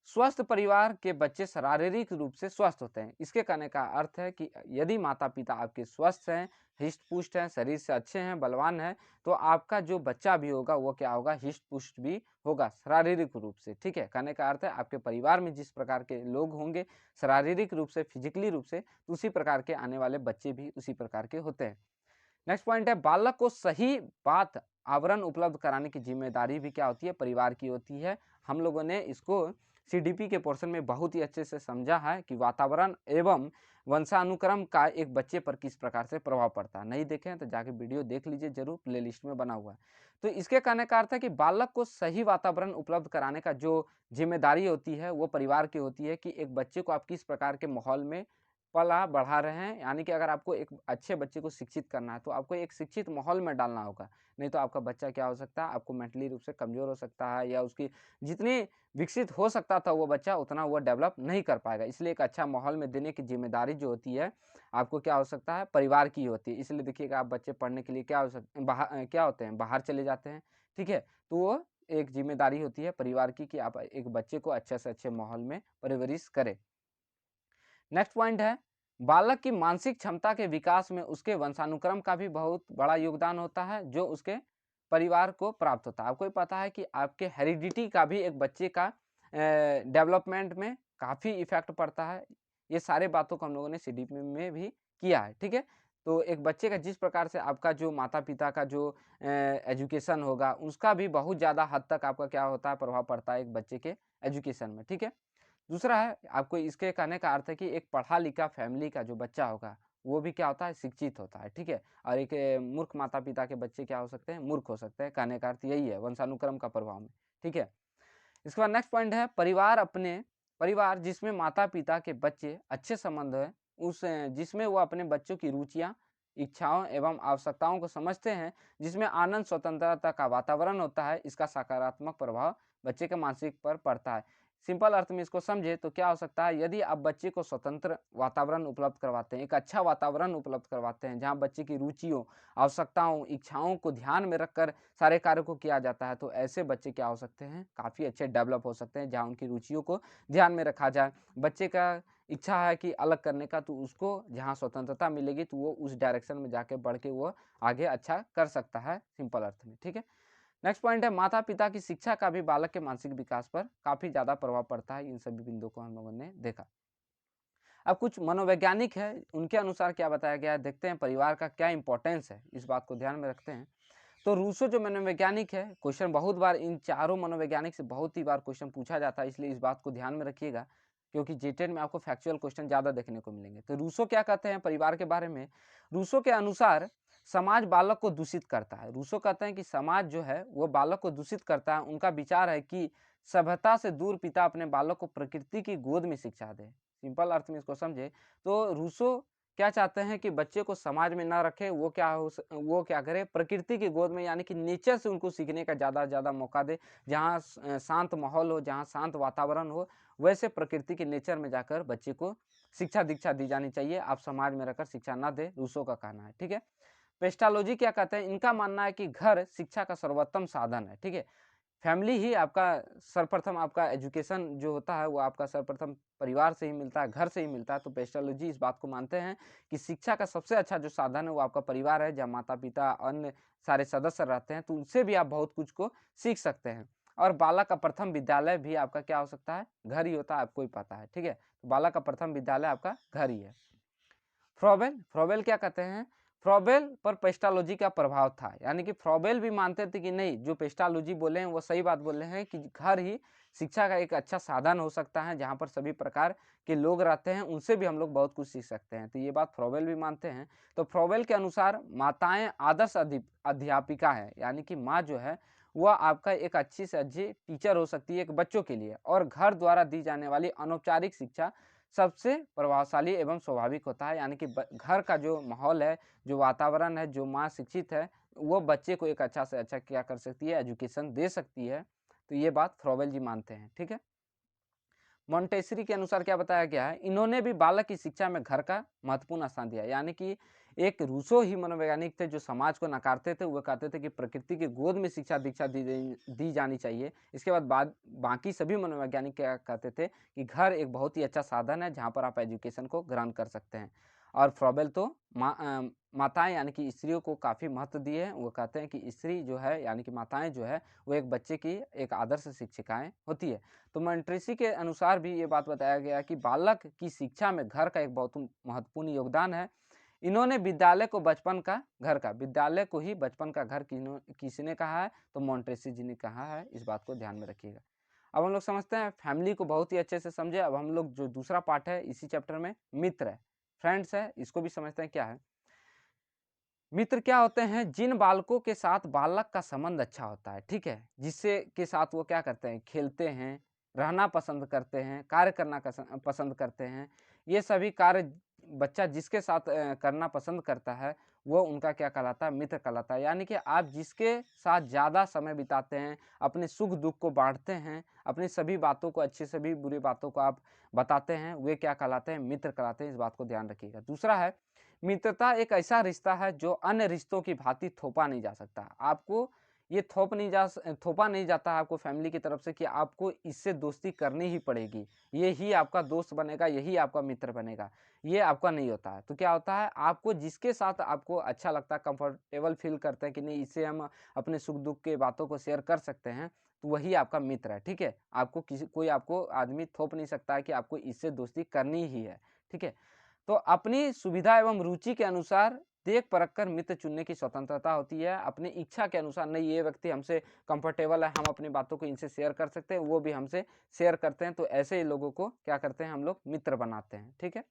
स्वस्थ परिवार के बच्चे शारीरिक रूप से स्वस्थ होते हैं। इसके कहने का अर्थ है कि यदि माता पिता आपके स्वस्थ हैं, हिष्ट पुष्ट हैं, शरीर से अच्छे हैं, बलवान हैं, तो आपका जो बच्चा भी होगा वो क्या होगा, हिष्ट पुष्ट भी होगा शारीरिक रूप से, ठीक है। कहने का अर्थ है आपके परिवार में जिस प्रकार के लोग होंगे शारीरिक रूप से, फिजिकली रूप से, तो उसी प्रकार के आने वाले बच्चे भी उसी प्रकार के होते हैं। नेक्स्ट पॉइंट है, बालक को सही बात आवरण उपलब्ध कराने की जिम्मेदारी भी क्या होती है, परिवार की होती है। हम लोगों ने इसको सीडीपी के पोर्शन में बहुत ही अच्छे से समझा है कि वातावरण एवं वंशानुक्रम का एक बच्चे पर किस प्रकार से प्रभाव पड़ता है। नहीं देखें तो जाके वीडियो देख लीजिए जरूर, प्लेलिस्ट में बना हुआ है। तो इसके कहने का अर्थ है कि बालक को सही वातावरण उपलब्ध कराने का जो जिम्मेदारी होती है वो परिवार की होती है, कि एक बच्चे को आप किस प्रकार के माहौल में पला बढ़ा रहे हैं। यानी कि अगर आपको एक अच्छे बच्चे को शिक्षित करना है तो आपको एक शिक्षित माहौल में डालना होगा, नहीं तो आपका बच्चा क्या हो सकता है, आपको मेंटली रूप से कमज़ोर हो सकता है, या उसकी जितनी विकसित हो सकता था वो बच्चा उतना वो डेवलप नहीं कर पाएगा। इसलिए एक अच्छा माहौल में देने की जिम्मेदारी जो होती है आपको क्या हो सकता है, परिवार की होती है। इसलिए देखिएगा आप बच्चे पढ़ने के लिए क्या हो क्या होते हैं, बाहर चले जाते हैं, ठीक है। तो वो एक जिम्मेदारी होती है परिवार की कि आप एक बच्चे को अच्छे से अच्छे माहौल में परवरिश करें। नेक्स्ट पॉइंट है, बालक की मानसिक क्षमता के विकास में उसके वंशानुक्रम का भी बहुत बड़ा योगदान होता है, जो उसके परिवार को प्राप्त होता है। आपको भी पता है कि आपके हेरिडिटी का भी एक बच्चे का डेवलपमेंट में काफ़ी इफेक्ट पड़ता है। ये सारे बातों को हम लोगों ने सीडीपी में भी किया है, ठीक है। तो एक बच्चे का जिस प्रकार से आपका जो माता पिता का जो एजुकेशन होगा उसका भी बहुत ज़्यादा हद तक आपका क्या होता है, प्रभाव पड़ता है एक बच्चे के एजुकेशन में, ठीक है। दूसरा है, आपको इसके कहने का अर्थ है कि एक पढ़ा लिखा फैमिली का जो बच्चा होगा वो भी क्या होता है, शिक्षित होता है, ठीक है। और एक मूर्ख माता पिता के बच्चे क्या हो सकते हैं, मूर्ख हो सकते हैं। कहने का अर्थ यही है वंशानुक्रम का प्रभाव में, ठीक है। इसके बाद नेक्स्ट पॉइंट है, परिवार जिसमें माता पिता के बच्चे अच्छे संबंध है, उस जिसमें वो अपने बच्चों की रुचियाँ, इच्छाओं एवं आवश्यकताओं को समझते हैं, जिसमें आनंद स्वतंत्रता का वातावरण होता है, इसका सकारात्मक प्रभाव बच्चे के मानसिक पर पड़ता है। सिंपल अर्थ में इसको समझे तो क्या हो सकता है, यदि आप बच्चे को स्वतंत्र वातावरण उपलब्ध करवाते हैं, एक अच्छा वातावरण उपलब्ध करवाते हैं जहाँ बच्चे की रुचियों, आवश्यकताओं, इच्छाओं को ध्यान में रखकर सारे कार्यों को किया जाता है, तो ऐसे बच्चे क्या हो सकते हैं, काफ़ी अच्छे डेवलप हो सकते हैं जहाँ उनकी रुचियों को ध्यान में रखा जाए। बच्चे का इच्छा है कि अलग करने का, तो उसको जहाँ स्वतंत्रता मिलेगी तो वो उस डायरेक्शन में जाके बढ़ के वो आगे अच्छा कर सकता है, सिंपल अर्थ में। ठीक है, नेक्स्ट पॉइंट है, माता पिता की शिक्षा का भी बालक के मानसिक विकास पर काफी ज्यादा प्रभाव पड़ता है। इन सभी बिंदुओं को हम लोगों ने देखा। अब कुछ मनोवैज्ञानिक है, उनके अनुसार क्या बताया गया है, देखते हैं परिवार का क्या इंपॉर्टेंस है, इस बात को ध्यान में रखते हैं। तो रूसो जो मनोवैज्ञानिक है, क्वेश्चन बहुत बार इन चारों मनोवैज्ञानिक से बहुत ही बार क्वेश्चन पूछा जाता है, इसलिए इस बात को ध्यान में रखिएगा, क्योंकि जेटेड में आपको फैक्चुअल क्वेश्चन ज्यादा देखने को मिलेंगे। तो रूसो क्या कहते हैं परिवार के बारे में, रूसो के अनुसार समाज बालक को दूषित करता है। रूसो कहते हैं कि समाज जो है वो बालक को दूषित करता है। उनका विचार है कि सभ्यता से दूर पिता अपने बालक को प्रकृति की गोद में शिक्षा दे। सिंपल अर्थ में इसको समझे तो रूसो क्या चाहते हैं कि बच्चे को समाज में ना रखे, वो क्या करे, प्रकृति की गोद में, यानी कि नेचर से उनको सीखने का ज़्यादा से ज़्यादा मौका दे। जहाँ शांत माहौल हो, जहाँ शांत वातावरण हो, वैसे प्रकृति के नेचर में जाकर बच्चे को शिक्षा दीक्षा दी जानी चाहिए। आप समाज में रहकर शिक्षा ना दे, रूसो का कहना है। ठीक है, पेस्टालॉजी क्या कहते हैं, इनका मानना है कि घर शिक्षा का सर्वोत्तम साधन है। ठीक है, फैमिली ही आपका सर्वप्रथम, आपका एजुकेशन जो होता है वो आपका सर्वप्रथम परिवार से ही मिलता है, घर से ही मिलता है। तो पेस्टोलॉजी इस बात को मानते हैं कि शिक्षा का सबसे अच्छा जो साधन है वो आपका परिवार है, जहाँ माता पिता अन्य सारे सदस्य रहते हैं, तो उनसे भी आप बहुत कुछ को सीख सकते हैं। और बालक का प्रथम विद्यालय भी आपका क्या हो सकता है, घर ही होता है, आपको ही पता है। ठीक है, तो बालक का प्रथम विद्यालय आपका घर ही है। फ्रॉबेल, फ्रॉबेल क्या कहते हैं, फ्रॉबेल पर पेस्टालॉजी का प्रभाव था, यानी कि फ्रॉबेल भी मानते थे कि नहीं, जो पेस्टालॉजी बोले हैं वो सही बात बोले हैं कि घर ही शिक्षा का एक अच्छा साधन हो सकता है, जहाँ पर सभी प्रकार के लोग रहते हैं, उनसे भी हम लोग बहुत कुछ सीख सकते हैं। तो ये बात फ्रॉबेल भी मानते हैं। तो फ्रॉबेल के अनुसार माताएं आदर्श अध्यापिका है, यानी कि माँ जो है वह आपका एक अच्छी से अच्छी टीचर हो सकती है एक बच्चों के लिए, और घर द्वारा दी जाने वाली अनौपचारिक शिक्षा सबसे प्रभावशाली एवं स्वाभाविक होता है। यानी कि घर का जो माहौल है, जो वातावरण है, जो माँ शिक्षित है, वो बच्चे को एक अच्छा से अच्छा क्या कर सकती है, एजुकेशन दे सकती है। तो ये बात फ्रॉबेल जी मानते हैं। ठीक है, मॉन्टेसरी के अनुसार क्या बताया गया है, इन्होंने भी बालक की शिक्षा में घर का महत्वपूर्ण स्थान दिया। यानी कि एक रूसो ही मनोवैज्ञानिक थे जो समाज को नकारते थे, वो कहते थे कि प्रकृति की गोद में शिक्षा दीक्षा दी जानी चाहिए। इसके बाद बाकी सभी मनोवैज्ञानिक क्या कहते थे कि घर एक बहुत ही अच्छा साधन है जहाँ पर आप एजुकेशन को ग्रहण कर सकते हैं। और फ्रॉबेल तो माताएं यानी कि स्त्रियों को काफ़ी महत्व दिए हैं। वो कहते हैं कि स्त्री जो है यानी कि माताएं जो है वो एक बच्चे की एक आदर्श शिक्षिकाएं होती है। तो मॉन्टेसरी के अनुसार भी ये बात बताया गया कि बालक की शिक्षा में घर का एक बहुत महत्वपूर्ण योगदान है। इन्होंने विद्यालय को बचपन का घर का, विद्यालय को ही बचपन का घर किसने कहा है, तो मॉन्टेसरी जी ने कहा है। इस बात को ध्यान में रखिएगा। अब हम लोग समझते हैं फैमिली को बहुत ही अच्छे से समझे। अब हम लोग जो दूसरा पार्ट है इसी चैप्टर में, मित्र है, फ्रेंड्स है, इसको भी समझते हैं क्या है। मित्र क्या होते हैं, जिन बालकों के साथ बालक का संबंध अच्छा होता है, ठीक है, जिससे के साथ वो क्या करते हैं, खेलते हैं, रहना पसंद करते हैं, कार्य करना पसंद करते हैं। ये सभी कार्य बच्चा जिसके साथ करना पसंद करता है वो उनका क्या कहलाता है, मित्र कहलाता है। यानी कि आप जिसके साथ ज़्यादा समय बिताते हैं, अपने सुख दुख को बांटते हैं, अपनी सभी बातों को, अच्छी सभी बुरी बातों को आप बताते हैं, वे क्या कहलाते हैं, मित्र कहलाते हैं। इस बात को ध्यान रखिएगा। दूसरा है, मित्रता एक ऐसा रिश्ता है जो अन्य रिश्तों की भांति थोपा नहीं जा सकता। आपको ये थोपा नहीं जाता है आपको फैमिली की तरफ से कि आपको इससे दोस्ती करनी ही पड़ेगी, ये ही आपका दोस्त बनेगा, यही आपका मित्र बनेगा, ये आपका नहीं होता है। तो क्या होता है, आपको जिसके साथ आपको अच्छा लगता है, कंफर्टेबल फील करते हैं कि नहीं इससे हम अपने सुख दुख के बातों को शेयर कर सकते हैं, तो वही आपका मित्र है। ठीक है, आपको कोई आपको आदमी थोप नहीं सकता है कि आपको इससे दोस्ती करनी ही है। ठीक है, तो अपनी सुविधा एवं रुचि के अनुसार देख परख कर मित्र चुनने की स्वतंत्रता होती है। अपनी इच्छा के अनुसार, नहीं ये व्यक्ति हमसे कंफर्टेबल है, हम अपनी बातों को इनसे शेयर कर सकते हैं, वो भी हमसे शेयर करते हैं, तो ऐसे ही लोगों को क्या करते हैं, हम लोग मित्र बनाते हैं। ठीक है,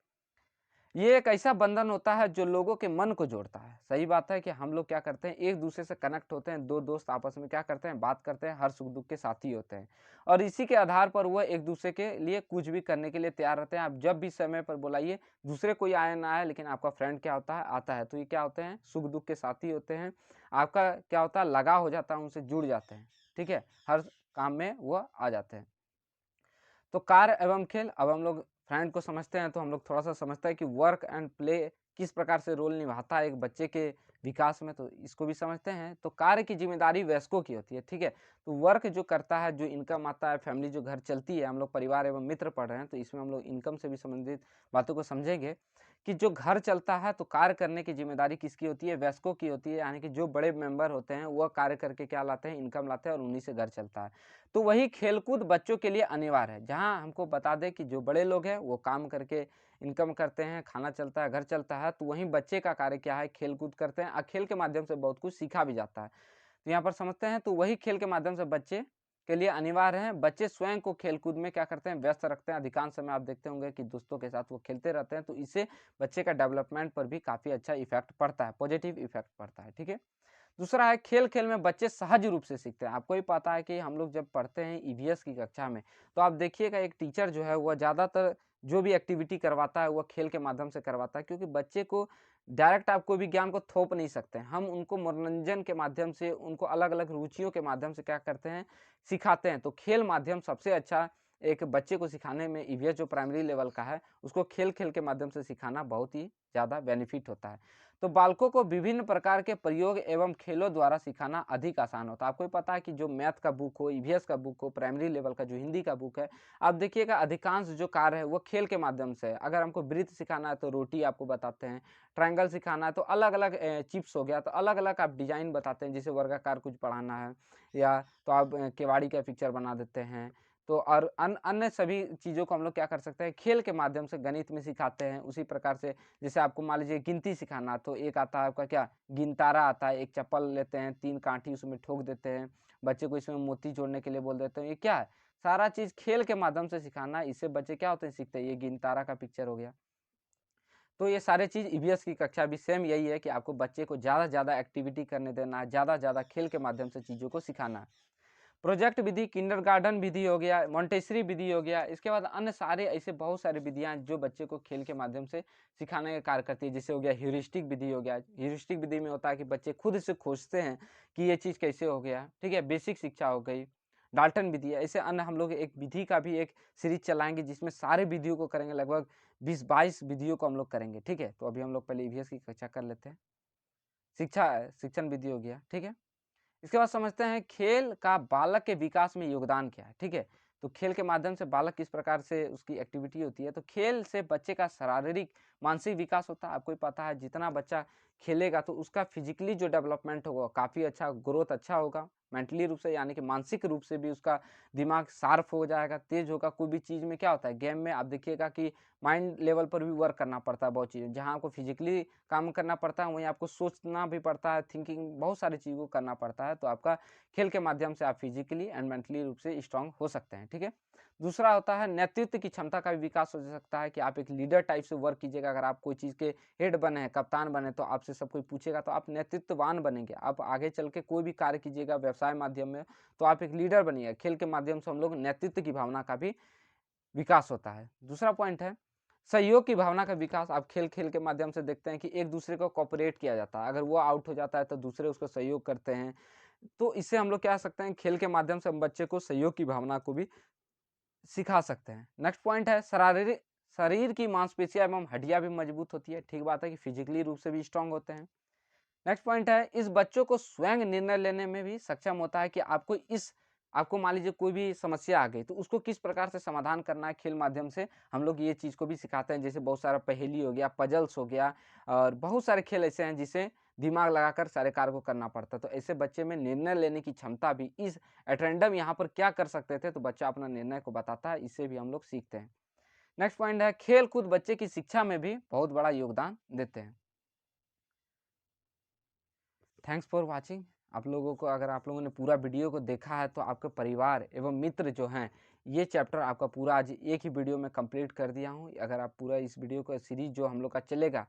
ये एक ऐसा बंधन होता है जो लोगों के मन को जोड़ता है। सही बात है कि हम लोग क्या करते हैं, एक दूसरे से कनेक्ट होते हैं, दो दोस्त आपस में क्या करते हैं, बात करते हैं, हर सुख दुख के साथी होते हैं, और इसी के आधार पर वह एक दूसरे के लिए कुछ भी करने के लिए तैयार रहते हैं। आप जब भी समय पर बुलाइए, दूसरे कोई आए ना आए, लेकिन आपका फ्रेंड क्या होता है, आता है। तो ये क्या होते हैं, सुख दुख के साथी होते हैं। आपका क्या होता है, लगाव हो जाता है, उनसे जुड़ जाते हैं। ठीक है, हर काम में वह आ जाते हैं। तो कार्य एवं खेल, अब हम लोग फ्रेंड को समझते हैं तो हम लोग थोड़ा सा समझते हैं कि वर्क एंड प्ले किस प्रकार से रोल निभाता है एक बच्चे के विकास में, तो इसको भी समझते हैं। तो कार्य की जिम्मेदारी वयस्कों की होती है, ठीक है। तो वर्क जो करता है, जो इनकम आता है, फैमिली जो घर चलती है, हम लोग परिवार एवं मित्र पढ़ रहे हैं तो इसमें हम लोग इनकम से भी संबंधित बातों को समझेंगे कि जो घर चलता है तो कार्य करने की जिम्मेदारी किसकी होती है, वयस्कों की होती है। यानी कि जो बड़े मेंबर होते हैं वह कार्य करके क्या लाते हैं, इनकम लाते हैं और उन्हीं से घर चलता है। तो वही खेलकूद बच्चों के लिए अनिवार्य है, जहाँ हमको बता दें कि जो बड़े लोग हैं वो काम करके इनकम करते हैं, खाना चलता है, घर चलता है, तो वहीं बच्चे का कार्य क्या है, खेल-कूद करते हैं और खेल के माध्यम से बहुत कुछ सीखा भी जाता है। तो यहाँ पर समझते हैं, तो वही खेल के माध्यम से बच्चे के लिए अनिवार्य है। बच्चे स्वयं को खेल-कूद में क्या करते हैं, व्यस्त रखते हैं। अधिकांश समय आप देखते होंगे कि दोस्तों के साथ वो खेलते रहते हैं, तो इससे बच्चे का डेवलपमेंट पर भी काफ़ी अच्छा इफ़ेक्ट पड़ता है, पॉजिटिव इफ़ेक्ट पड़ता है, ठीक है। दूसरा है खेल-खेल में बच्चे सहज रूप से सीखते हैं। आपको भी पता है कि हम लोग जब पढ़ते हैं ईवीएस की कक्षा में, तो आप देखिएगा एक टीचर जो है वह ज़्यादातर जो भी एक्टिविटी करवाता है वह खेल के माध्यम से करवाता है, क्योंकि बच्चे को डायरेक्ट आप कोई भी ज्ञान को थोप नहीं सकते हैं। हम उनको मनोरंजन के माध्यम से, उनको अलग-अलग रुचियों के माध्यम से क्या करते हैं, सिखाते हैं। तो खेल माध्यम सबसे अच्छा एक बच्चे को सिखाने में, ईवीएस जो प्राइमरी लेवल का है, उसको खेल-खेल के माध्यम से सिखाना बहुत ही ज़्यादा बेनिफिट होता है। तो बालकों को विभिन्न प्रकार के प्रयोग एवं खेलों द्वारा सिखाना अधिक आसान होता है। आपको भी पता है कि जो मैथ का बुक हो, ईवीएस का बुक हो, प्राइमरी लेवल का जो हिंदी का बुक है, आप देखिएगा अधिकांश जो कार्य है वो खेल के माध्यम से है। अगर हमको वृत्त सिखाना है तो रोटी आपको बताते हैं, ट्रायंगल सिखाना है तो अलग-अलग चिप्स हो गया तो अलग-अलग आप डिज़ाइन बताते हैं, जैसे वर्गाकार कुछ पढ़ाना है या तो आप केवाड़ी का पिक्चर बना देते हैं। तो और अन्य सभी चीज़ों को हम लोग क्या कर सकते हैं, खेल के माध्यम से गणित में सिखाते हैं। उसी प्रकार से जैसे आपको मान लीजिए गिनती सिखाना, तो एक आता है आपका क्या, गिनतारा आता है। एक चप्पल लेते हैं, 3 काठी उसमें ठोक देते हैं, बच्चे को इसमें मोती जोड़ने के लिए बोल देते हैं। ये क्या है, सारा चीज़ खेल के माध्यम से सिखाना, इससे बच्चे क्या होते हैं, सीखते हैं। ये गिनतारा का पिक्चर हो गया। तो ये सारे चीज़ ईवीएस की कक्षा भी सेम यही है कि आपको बच्चे को ज़्यादा से ज़्यादा एक्टिविटी करने देना है, ज़्यादा से ज़्यादा खेल के माध्यम से चीज़ों को सिखाना है। प्रोजेक्ट विधि, किंडरगार्टन विधि हो गया, मोंटेसरी विधि हो गया, इसके बाद अन्य सारे ऐसे बहुत सारी विधियाँ जो बच्चे को खेल के माध्यम से सिखाने का कार्य करती है। जैसे हो गया ह्यूरिस्टिक विधि हो गया। ह्यूरिस्टिक विधि में होता है कि बच्चे खुद से खोजते हैं कि ये चीज़ कैसे हो गया, ठीक है। बेसिक शिक्षा हो गई, डाल्टन विधि है। ऐसे अन्य हम लोग एक विधि का भी एक सीरीज चलाएँगे जिसमें सारे विधियों को करेंगे, लगभग 20-22 विधियों को हम लोग करेंगे, ठीक है। तो अभी हम लोग पहले ईवीएस की कक्षा कर लेते हैं। शिक्षण विधि हो गया, ठीक है। इसके बाद समझते हैं खेल का बालक के विकास में योगदान क्या है, ठीक है। तो खेल के माध्यम से बालक किस प्रकार से उसकी एक्टिविटी होती है, तो खेल से बच्चे का शारीरिक मानसिक विकास होता है। आपको भी पता है जितना बच्चा खेलेगा तो उसका फिजिकली जो डेवलपमेंट होगा काफ़ी अच्छा, ग्रोथ अच्छा होगा। मेंटली रूप से यानी कि मानसिक रूप से भी उसका दिमाग शार्प हो जाएगा, तेज होगा। कोई भी चीज़ में क्या होता है, गेम में आप देखिएगा कि माइंड लेवल पर भी वर्क करना पड़ता है बहुत चीज़ें। जहाँ आपको फिजिकली काम करना पड़ता है वहीं आपको सोचना भी पड़ता है, थिंकिंग बहुत सारी चीज़ों को करना पड़ता है। तो आपका खेल के माध्यम से आप फिजिकली एंड मेंटली रूप से स्ट्रांग हो सकते हैं, ठीक है। दूसरा होता है नेतृत्व की क्षमता का भी विकास हो सकता है कि आप एक लीडर टाइप से वर्क कीजिएगा। अगर आप कोई चीज़ के हेड बने हैं, कप्तान बने, तो आपसे सब कोई पूछेगा तो आप नेतृत्ववान बनेंगे। आप आगे चल के कोई भी कार्य कीजिएगा व्यवसाय माध्यम में, तो आप एक लीडर बनिएगा। खेल के माध्यम से हम लोग नेतृत्व की भावना का भी विकास होता है। दूसरा पॉइंट है सहयोग की भावना का विकास। आप खेल-खेल के माध्यम से देखते हैं कि एक दूसरे को कोऑपरेट किया जाता है। अगर वो आउट हो जाता है तो दूसरे उसको सहयोग करते हैं। तो इससे हम लोग क्या सकते हैं, खेल के माध्यम से हम बच्चे को सहयोग की भावना को भी सिखा सकते हैं। नेक्स्ट पॉइंट है शारीरिक, शरीर की मांसपेशियाँ एवं हड्डियाँ भी मजबूत होती है। ठीक बात है कि फिजिकली रूप से भी स्ट्रांग होते हैं। नेक्स्ट पॉइंट है इस बच्चों को स्वयं निर्णय लेने में भी सक्षम होता है कि आपको मान लीजिए कोई भी समस्या आ गई तो उसको किस प्रकार से समाधान करना है। खेल माध्यम से हम लोग ये चीज़ को भी सिखाते हैं, जैसे बहुत सारा पहेली हो गया, पजल्स हो गया और बहुत सारे खेल ऐसे हैं जिसे दिमाग लगाकर सारे कार्य को करना पड़ता है। तो ऐसे बच्चे में निर्णय लेने की क्षमता भी, इस अटेंडम यहाँ पर क्या कर सकते थे तो बच्चा अपना निर्णय को बताता है, इससे भी हम लोग सीखते हैं। नेक्स्ट पॉइंट है खेल कूद बच्चे की शिक्षा में भी बहुत बड़ा योगदान देते हैं। Thanks for watching. आप लोगों को, अगर आप लोगों ने पूरा वीडियो को देखा है तो आपके परिवार एवं मित्र जो हैं, ये चैप्टर आपका पूरा आज एक ही वीडियो में कंप्लीट कर दिया हूँ। अगर आप पूरा इस वीडियो का सीरीज जो हम लोग का चलेगा,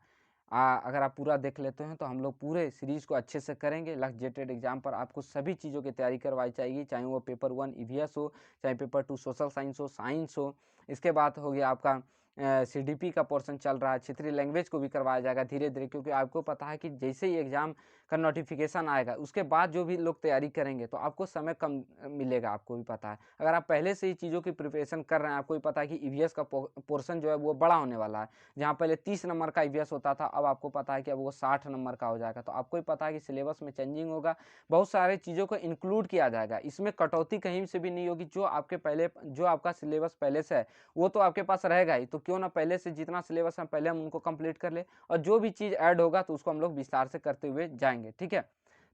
अगर आप पूरा देख लेते हैं तो हम लोग पूरे सीरीज को अच्छे से करेंगे। लक्ष्य जेटेड एग्जाम पर आपको सभी चीज़ों की तैयारी करवाई जाएगी, चाहे वो पेपर 1 ईवीएस हो, चाहे पेपर 2 सोशल साइंस हो, इसके बाद हो गया आपका CDP का पोर्शन चल रहा है, क्षेत्रीय लैंग्वेज को भी करवाया जाएगा धीरे धीरे, क्योंकि आपको पता है कि जैसे ही एग्ज़ाम का नोटिफिकेशन आएगा उसके बाद जो भी लोग तैयारी करेंगे तो आपको समय कम मिलेगा, आपको भी पता है। अगर आप पहले से ही चीज़ों की प्रिपरेशन कर रहे हैं, आपको भी पता है कि ईवीएस का पोर्शन जो है वो बड़ा होने वाला है। जहाँ पहले 30 नंबर का ईवीएस होता था, अब आपको पता है कि अब वो 60 नंबर का हो जाएगा। तो आपको भी पता है कि सिलेबस में चेंजिंग होगा, बहुत सारे चीज़ों को इंक्लूड किया जाएगा। इसमें कटौती कहीं से भी नहीं होगी। जो आपका सिलेबस पहले से है वो तो आपके पास रहेगा ही, तो क्यों ना पहले से जितना सिलेबस है पहले हम उनको कंप्लीट कर ले, और जो भी चीज़ ऐड होगा तो उसको हम लोग विस्तार से करते हुए जाएंगे। ठीक है,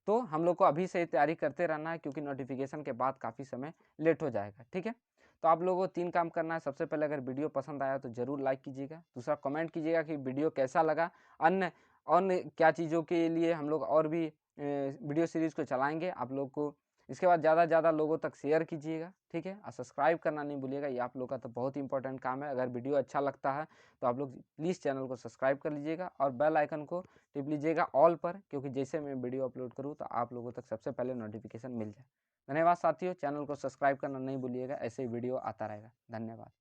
तो हम लोग को अभी से तैयारी करते रहना है, क्योंकि नोटिफिकेशन के बाद काफ़ी समय लेट हो जाएगा। ठीक है, तो आप लोगों को 3 काम करना है। सबसे पहले अगर वीडियो पसंद आया तो ज़रूर लाइक कीजिएगा। दूसरा, कमेंट कीजिएगा कि वीडियो कैसा लगा। अन्य अन्य क्या चीज़ों के लिए हम लोग और भी वीडियो सीरीज़ को चलाएंगे आप लोग को। इसके बाद ज़्यादा से ज़्यादा लोगों तक शेयर कीजिएगा। ठीक है, और सब्सक्राइब करना नहीं भूलिएगा, ये आप लोग का तो बहुत इंपॉर्टेंट काम है। अगर वीडियो अच्छा लगता है तो आप लोग प्लीज़ चैनल को सब्सक्राइब कर लीजिएगा और बेल आइकन को टिप लीजिएगा ऑल पर, क्योंकि जैसे मैं वीडियो अपलोड करूँ तो आप लोगों तक सबसे पहले नोटिफिकेशन मिल जाए। धन्यवाद साथियों, चैनल को सब्सक्राइब करना नहीं भूलिएगा, ऐसे ही वीडियो आता रहेगा। धन्यवाद।